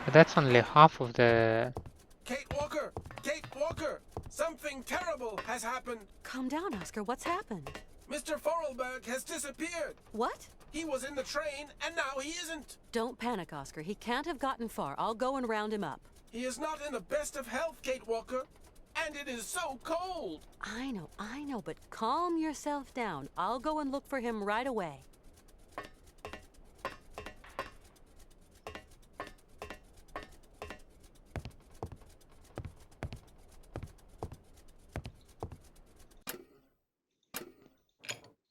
Speaker 1: But that's only half of the...
Speaker 9: Kate Walker! Kate Walker! Something terrible has happened!
Speaker 5: Calm down, Oscar. What's happened?
Speaker 9: Mr. Forelberg has disappeared!
Speaker 5: What?
Speaker 9: He was in the train, and now he isn't!
Speaker 5: Don't panic, Oscar. He can't have gotten far. I'll go and round him up.
Speaker 9: He is not in the best of health, Kate Walker. And it is so cold!
Speaker 5: I know, but calm yourself down. I'll go and look for him right away.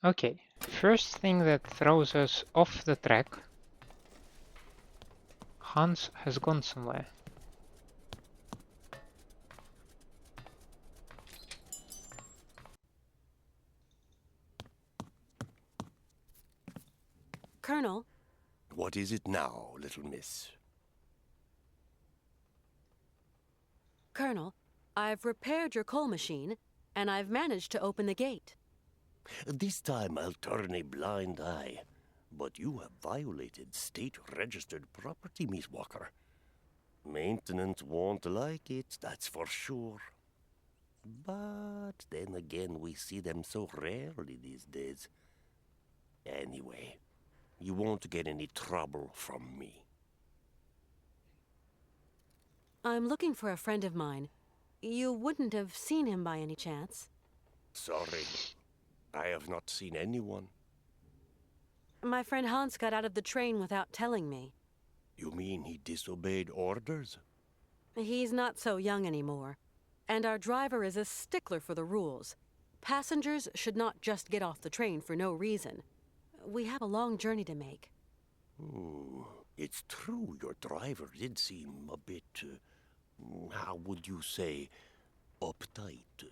Speaker 1: Okay, first thing that throws us off the track. Hans has gone somewhere.
Speaker 5: Colonel?
Speaker 7: What is it now, little miss?
Speaker 5: Colonel, I've repaired your coal machine, and I've managed to open the gate.
Speaker 7: This time I'll turn a blind eye. But you have violated state-registered property, Miss Walker. Maintenance won't like it, that's for sure. But then again, we see them so rarely these days. Anyway, you won't get any trouble from me.
Speaker 5: I'm looking for a friend of mine. You wouldn't have seen him by any chance?
Speaker 7: Sorry, I have not seen anyone.
Speaker 5: My friend Hans got out of the train without telling me.
Speaker 7: You mean he disobeyed orders?
Speaker 5: He's not so young anymore. And our driver is a stickler for the rules. Passengers should not just get off the train for no reason. We have a long journey to make.
Speaker 7: It's true your driver did seem a bit, how would you say, uptight.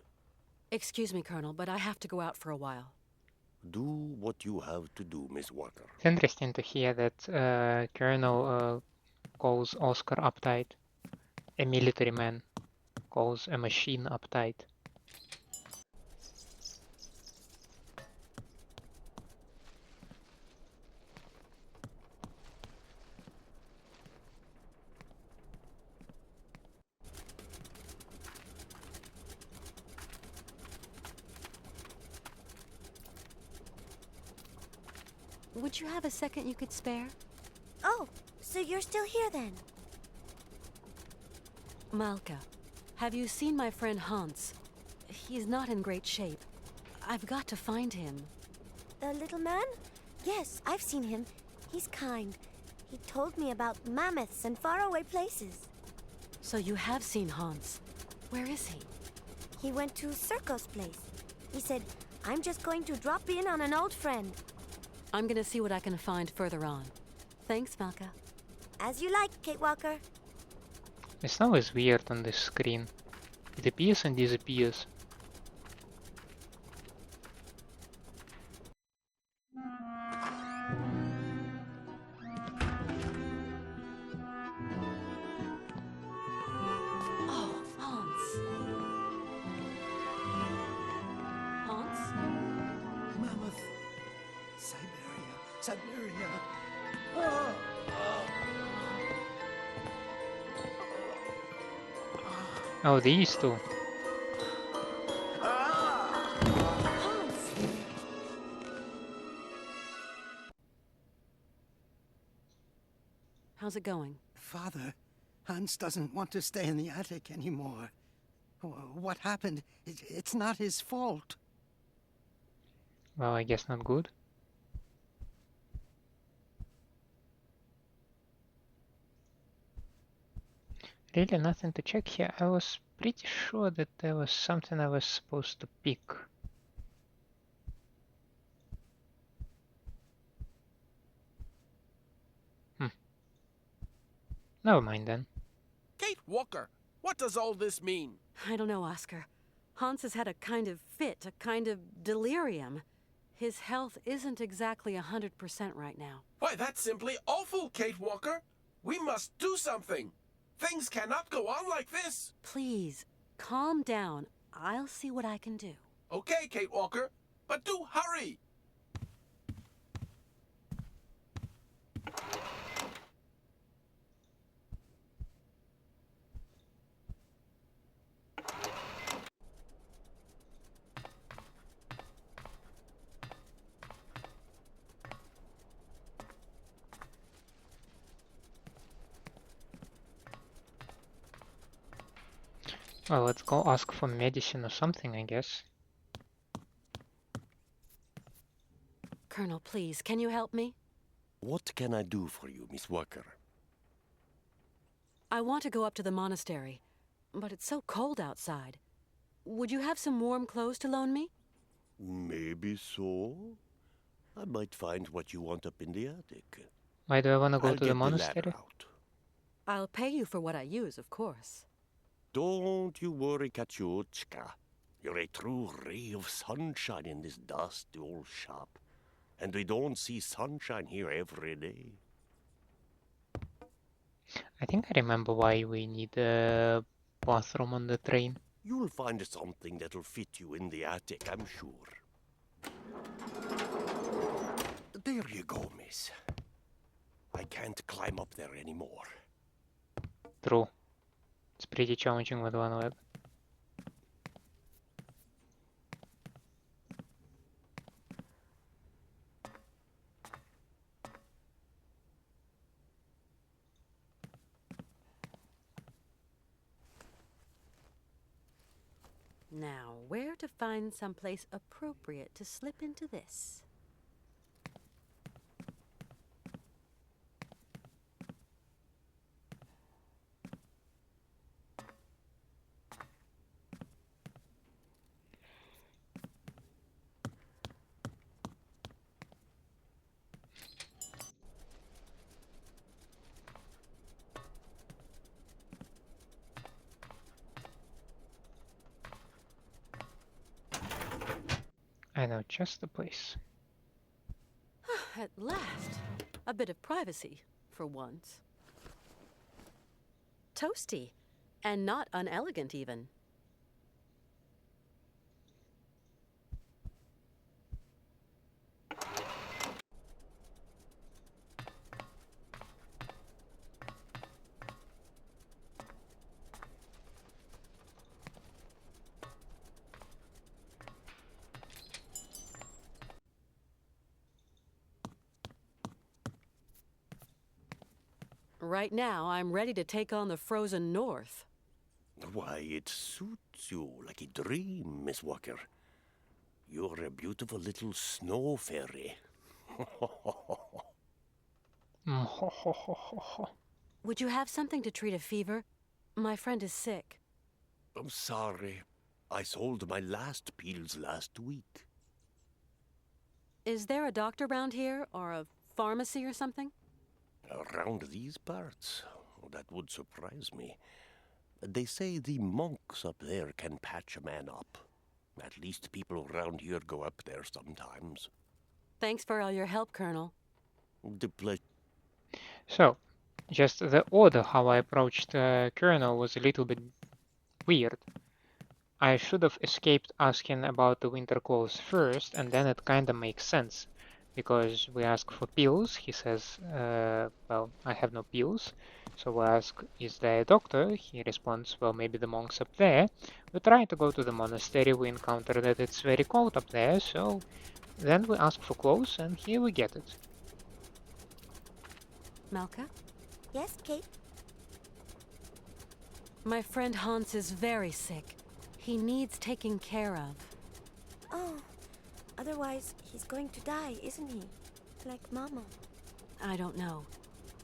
Speaker 5: Excuse me, Colonel, but I have to go out for a while.
Speaker 7: Do what you have to do, Miss Walker.
Speaker 1: It's interesting to hear that Colonel calls Oscar uptight. A military man calls a machine uptight.
Speaker 5: Would you have a second you could spare?
Speaker 10: Oh, so you're still here then?
Speaker 5: Malka, have you seen my friend Hans? He's not in great shape. I've got to find him.
Speaker 10: The little man? Yes, I've seen him. He's kind. He told me about mammoths and faraway places.
Speaker 5: So you have seen Hans. Where is he?
Speaker 10: He went to Cirkos' place. He said, I'm just going to drop in on an old friend.
Speaker 5: I'm gonna see what I can find further on. Thanks, Malka.
Speaker 10: As you like, Kate Walker.
Speaker 1: The snow is weird on this screen. It appears and disappears.
Speaker 5: Oh, Hans. Hans?
Speaker 4: Mammoth. Syberia.
Speaker 1: Oh, these two.
Speaker 5: How's it going?
Speaker 4: Father, Hans doesn't want to stay in the attic anymore. What happened? It's not his fault.
Speaker 1: Well, I guess not good. Really nothing to check here. I was pretty sure that there was something I was supposed to pick. Never mind then.
Speaker 9: Kate Walker, what does all this mean?
Speaker 5: I don't know, Oscar. Hans has had a kind of fit, a kind of delirium. His health isn't exactly 100% right now.
Speaker 9: Why, that's simply awful, Kate Walker. We must do something. Things cannot go on like this.
Speaker 5: Please, calm down. I'll see what I can do.
Speaker 9: Okay, Kate Walker, but do hurry.
Speaker 1: Well, let's go ask for medicine or something, I guess.
Speaker 5: Colonel, please, can you help me?
Speaker 7: What can I do for you, Miss Walker?
Speaker 5: I want to go up to the monastery, but it's so cold outside. Would you have some warm clothes to loan me?
Speaker 7: Maybe so. I might find what you want up in the attic.
Speaker 1: Why do I want to go
Speaker 7: I'll
Speaker 1: to the
Speaker 7: get
Speaker 1: monastery?
Speaker 7: ladder out.
Speaker 5: I'll pay you for what I use, of course.
Speaker 7: Don't you worry, Katyushka. You're a true ray of sunshine in this dusty old shop. And we don't see sunshine here every day.
Speaker 1: I think I remember why we need a bathroom on the train.
Speaker 7: You'll find something that'll fit you in the attic, I'm sure. There you go, miss. I can't climb up there anymore.
Speaker 1: True. It's pretty challenging with one leg.
Speaker 5: Now, where to find someplace appropriate to slip into this?
Speaker 1: I know just the place.
Speaker 5: At last, a bit of privacy, for once. Toasty, and not unelegant even. Right now, I'm ready to take on the frozen north.
Speaker 7: Why, it suits you like a dream, Miss Walker. You're a beautiful little snow fairy.
Speaker 5: Would you have something to treat a fever? My friend is sick.
Speaker 7: I'm sorry. I sold my last pills last week.
Speaker 5: Is there a doctor around here, or a pharmacy or something?
Speaker 7: Around these parts? That would surprise me. They say the monks up there can patch a man up. At least people around here go up there sometimes.
Speaker 5: Thanks for all your help, Colonel.
Speaker 7: The pleasure.
Speaker 1: So, just the order how I approached Colonel was a little bit weird. I should have escaped asking about the winter clothes first, and then it kinda makes sense. Because we ask for pills, he says, well, I have no pills. So we ask, is there a doctor? He responds, well, maybe the monk's up there. We try to go to the monastery, we encounter that it's very cold up there, so then we ask for clothes, and here we get it.
Speaker 5: Malka?
Speaker 10: Yes, Kate?
Speaker 5: My friend Hans is very sick. He needs taking care of.
Speaker 10: Oh, otherwise he's going to die, isn't he? Like Mama.
Speaker 5: I don't know.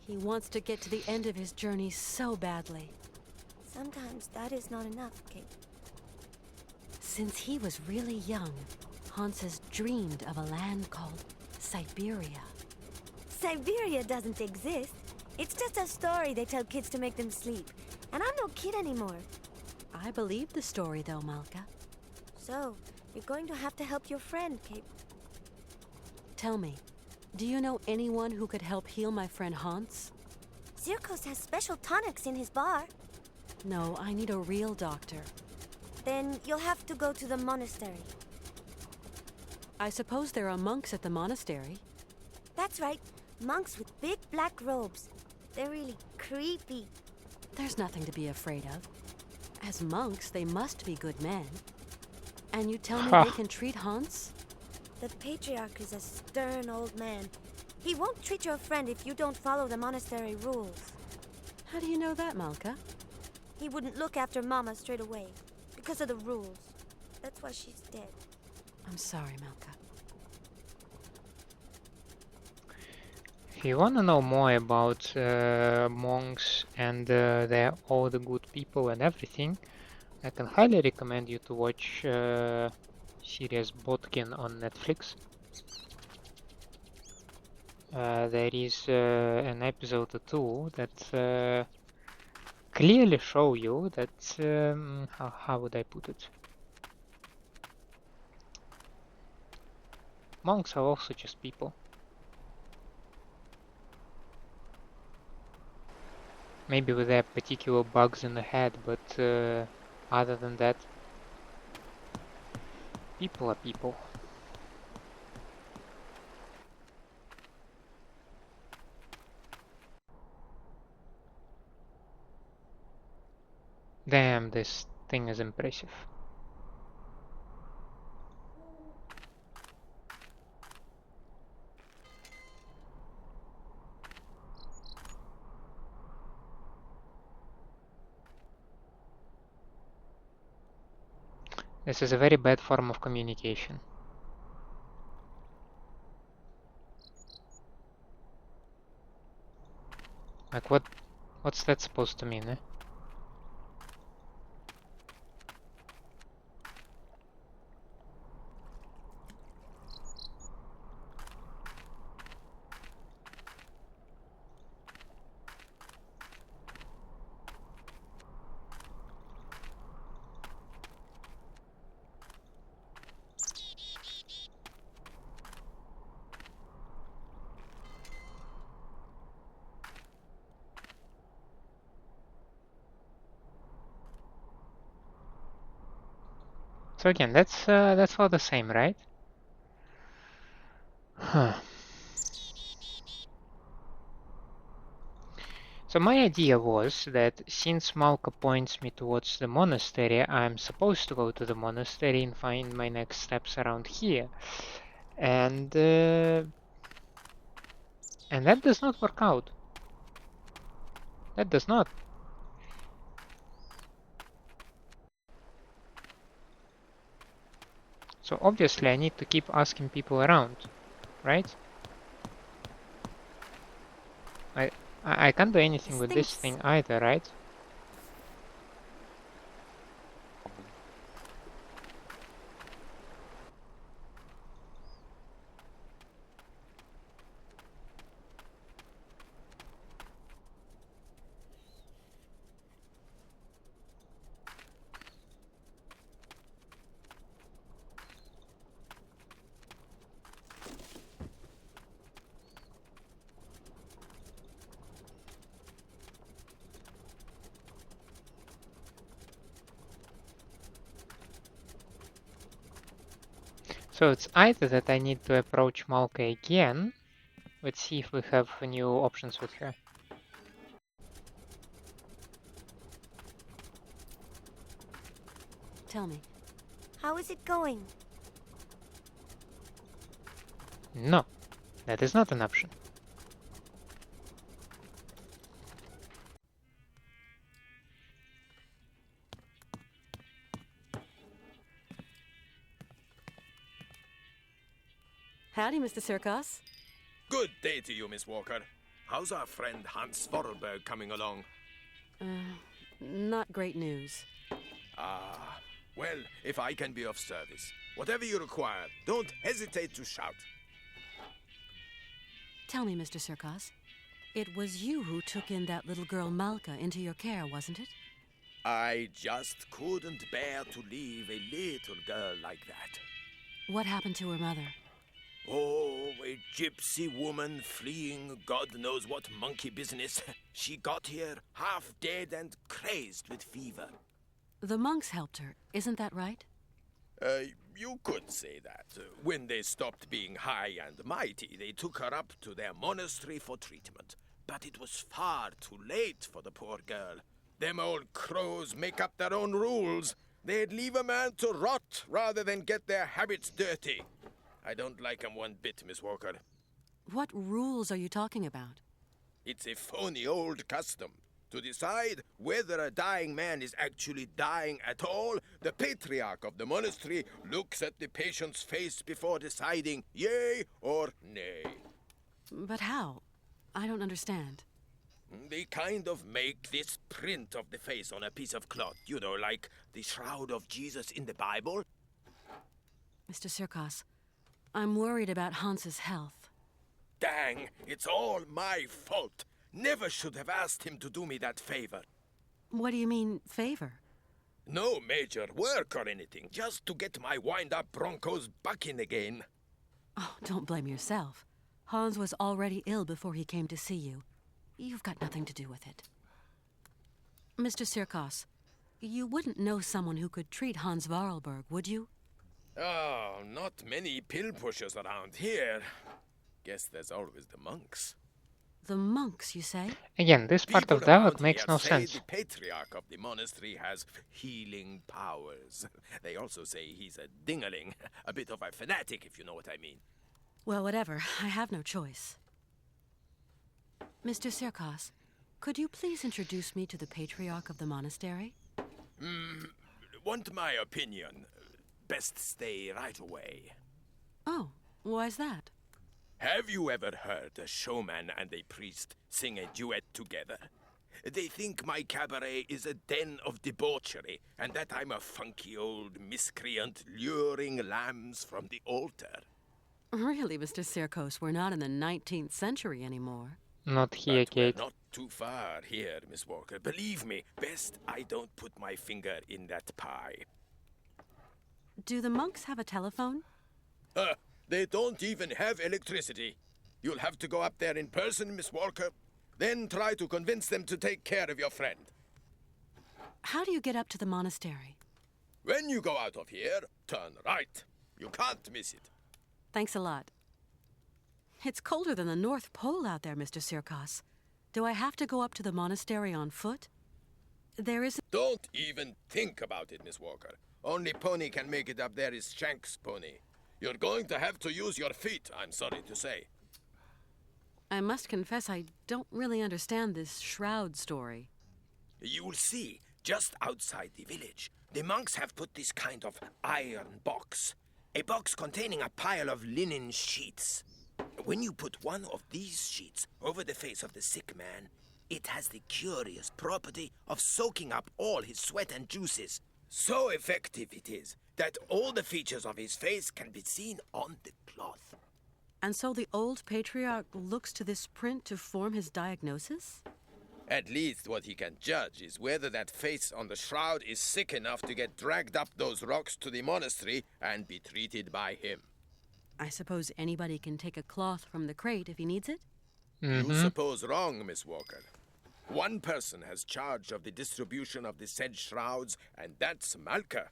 Speaker 5: He wants to get to the end of his journey so badly.
Speaker 10: Sometimes that is not enough, Kate.
Speaker 5: Since he was really young, Hans has dreamed of a land called Syberia.
Speaker 10: Syberia doesn't exist. It's just a story they tell kids to make them sleep. And I'm no kid anymore.
Speaker 5: I believe the story, though, Malka.
Speaker 10: So, you're going to have to help your friend, Kate.
Speaker 5: Tell me, do you know anyone who could help heal my friend Hans?
Speaker 10: Cirkos has special tonics in his bar.
Speaker 5: No, I need a real doctor.
Speaker 10: Then you'll have to go to the monastery.
Speaker 5: I suppose there are monks at the monastery.
Speaker 10: That's right. Monks with big black robes. They're really creepy.
Speaker 5: There's nothing to be afraid of. As monks, they must be good men. And you tell me they can treat Hans?
Speaker 10: The patriarch is a stern old man. He won't treat your friend if you don't follow the monastery rules.
Speaker 5: How do you know that, Malka?
Speaker 10: he wouldn't look after Mama straight away. Because of the rules. That's why she's dead.
Speaker 5: I'm sorry, Malka.
Speaker 1: If you want to know more about monks and all the good people and everything, I can highly recommend you to watch series Botkin on Netflix. There is an episode or two that clearly show you that how would I put it? Monks are also just people. Maybe with their particular bugs in the head, but other than that, people are people. Damn, this thing is impressive. This is a very bad form of communication. Like what's that supposed to mean, eh? So again, that's all the same, right? Huh. So my idea was that since Malka points me towards the monastery, I'm supposed to go to the monastery and find my next steps around here. And that does not work out. That does not. So obviously I need to keep asking people around, right? I can't do anything with this thing either, right? So it's either that I need to approach Malka again. Let's see if we have new options with her.
Speaker 5: Tell me.
Speaker 10: How is it going?
Speaker 1: No, that is not an option.
Speaker 5: Howdy, Mr. Cirkos.
Speaker 12: Good day to you, Miss Walker. How's our friend Hans Vorarlberg coming along?
Speaker 5: Not great news.
Speaker 12: Ah, well, if I can be of service, whatever you require, don't hesitate to shout.
Speaker 5: Tell me, Mr. Cirkos. It was you who took in that little girl Malka into your care, wasn't it?
Speaker 12: I just couldn't bear to leave a little girl like that.
Speaker 5: What happened to her mother?
Speaker 12: Oh, a gypsy woman fleeing God knows what monkey business. She got here half dead and crazed with fever.
Speaker 5: The monks helped her, isn't that right?
Speaker 12: You could say that. When they stopped being high and mighty, they took her up to their monastery for treatment. But it was far too late for the poor girl. Them old crows make up their own rules. They'd leave a man to rot rather than get their habits dirty. I don't like 'em one bit, Miss Walker.
Speaker 5: What rules are you talking about?
Speaker 12: It's a phony old custom. To decide whether a dying man is actually dying at all, the patriarch of the monastery looks at the patient's face before deciding yea or nay.
Speaker 5: But how? I don't understand.
Speaker 12: They kind of make this print of the face on a piece of cloth, you know, like the shroud of Jesus in the Bible.
Speaker 5: Mr. Cirkos, I'm worried about Hans's health.
Speaker 12: Dang, it's all my fault. Never should have asked him to do me that favor.
Speaker 5: What do you mean, favor?
Speaker 12: No major work or anything, just to get my wind-up Broncos bucking again.
Speaker 5: Oh, don't blame yourself. Hans was already ill before he came to see you. You've got nothing to do with it. Mr. Cirkos, you wouldn't know someone who could treat Hans Vorarlberg, would you?
Speaker 12: Oh, not many pill pushers around here. Guess there's always the monks.
Speaker 5: The monks, you say?
Speaker 1: Again, this part of dialogue makes no sense.
Speaker 12: The patriarch of the monastery has healing powers. They also say he's a dingaling, a bit of a fanatic, if you know what I mean.
Speaker 5: Well, whatever. I have no choice. Mr. Cirkos, could you please introduce me to the patriarch of the monastery?
Speaker 12: Want my opinion? Best stay right away.
Speaker 5: Oh, why's that?
Speaker 12: Have you ever heard a showman and a priest sing a duet together? They think my cabaret is a den of debauchery, and that I'm a funky old miscreant luring lambs from the altar.
Speaker 5: Really, Mr. Cirkos, we're not in the 19th century anymore.
Speaker 1: Not here, Kate.
Speaker 12: Not too far here, Miss Walker. Believe me, best I don't put my finger in that pie.
Speaker 5: Do the monks have a telephone?
Speaker 12: They don't even have electricity. You'll have to go up there in person, Miss Walker. Then try to convince them to take care of your friend.
Speaker 5: How do you get up to the monastery?
Speaker 12: When you go out of here, turn right. You can't miss it.
Speaker 5: Thanks a lot. It's colder than the North Pole out there, Mr. Cirkos. Do I have to go up to the monastery on foot? There isn't...
Speaker 12: Don't even think about it, Miss Walker. Only pony can make it up there is Shank's pony. You're going to have to use your feet, I'm sorry to say.
Speaker 5: I must confess I don't really understand this shroud story.
Speaker 12: You'll see, just outside the village, the monks have put this kind of iron box. A box containing a pile of linen sheets. When you put one of these sheets over the face of the sick man, it has the curious property of soaking up all his sweat and juices. So effective it is that all the features of his face can be seen on the cloth.
Speaker 5: And so the old patriarch looks to this print to form his diagnosis?
Speaker 12: At least what he can judge is whether that face on the shroud is sick enough to get dragged up those rocks to the monastery and be treated by him.
Speaker 5: I suppose anybody can take a cloth from the crate if he needs it?
Speaker 12: You suppose wrong, Miss Walker. One person has charge of the distribution of the said shrouds, and that's Malka.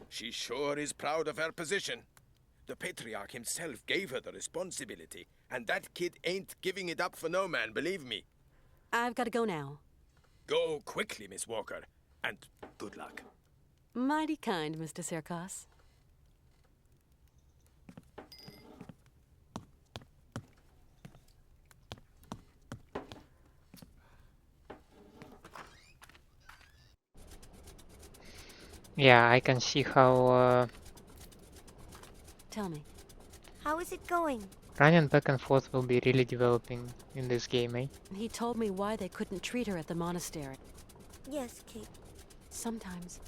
Speaker 12: She sure is proud of her position. The patriarch himself gave her the responsibility, and that kid ain't giving it up for no man, believe me.
Speaker 5: I've got to go now.
Speaker 12: Go quickly, Miss Walker, and good luck.
Speaker 5: Mighty kind, Mr. Cirkos.
Speaker 1: Yeah, I can see how
Speaker 5: Tell me.
Speaker 10: How is it going?
Speaker 1: running back and forth will be really developing in this game, eh?
Speaker 5: He told me why they couldn't treat her at the monastery.
Speaker 10: Yes, Kate.
Speaker 5: Sometimes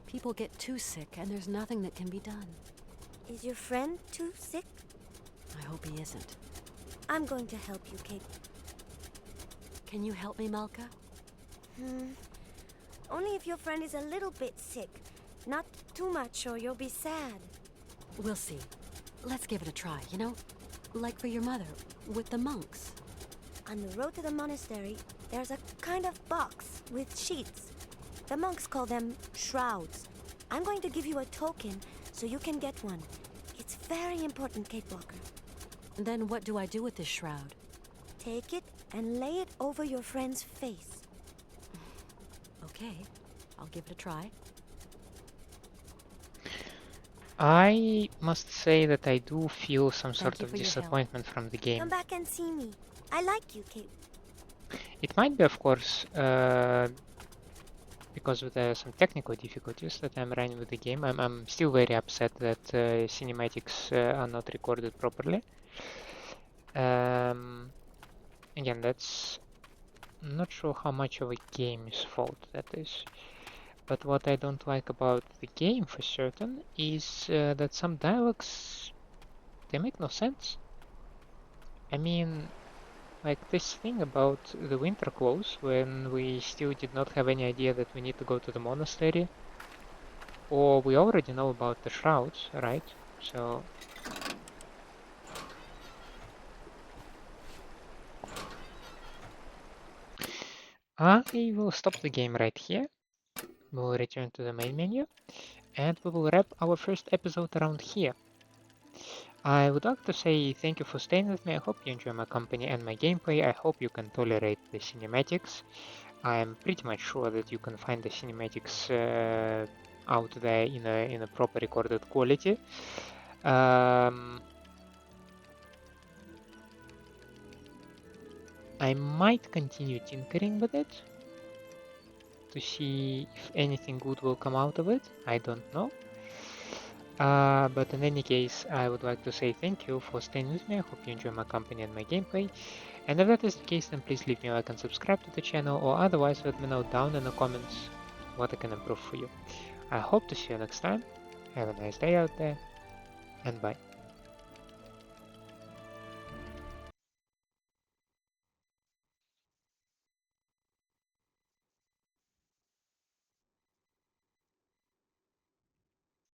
Speaker 5: people get too sick and there's nothing that can be done.
Speaker 10: Is your friend too sick?
Speaker 5: I hope he isn't.
Speaker 10: I'm going to help you, Kate.
Speaker 5: Can you help me, Malka?
Speaker 10: Only if your friend is a little bit sick. Not too much or you'll be sad.
Speaker 5: We'll see. Let's give it a try, you know? Like for your mother, with the monks.
Speaker 10: On the road to the monastery, there's a kind of box with sheets. The monks call them shrouds. I'm going to give you a token so you can get one. It's very important, Kate Walker.
Speaker 5: Then what do I do with this shroud?
Speaker 10: Take it and lay it over your friend's face.
Speaker 5: Okay, I'll give it a try.
Speaker 1: I must say that I do feel some sort
Speaker 10: you
Speaker 1: of
Speaker 10: for your help.
Speaker 1: disappointment from the game.
Speaker 10: Come back and see me. I like you, Kate.
Speaker 1: It might be, of course, because of some technical difficulties that I'm running with the game. I'm still very upset that cinematics are not recorded properly. Again, that's not sure how much of a game's fault that is. But what I don't like about the game for certain is that some dialogues, they make no sense. I mean, like this thing about the winter clothes when we still did not have any idea that we need to go to the monastery. Or we already know about the shrouds, right? So I will stop the game right here. We'll return to the main menu and we will wrap our first episode around here. I would like to say thank you for staying with me. I hope you enjoy my company and my gameplay. I hope you can tolerate the cinematics. I am pretty much sure that you can find the cinematics out there in a proper recorded quality. I might continue tinkering with it to see if anything good will come out of it. I don't know. But in any case, I would like to say thank you for staying with me. I hope you enjoy my company and my gameplay. And if that is the case, then please leave me a like and subscribe to the channel, or otherwise let me know down in the comments what I can improve for you. I hope to see you next time. Have a nice day out there, and bye.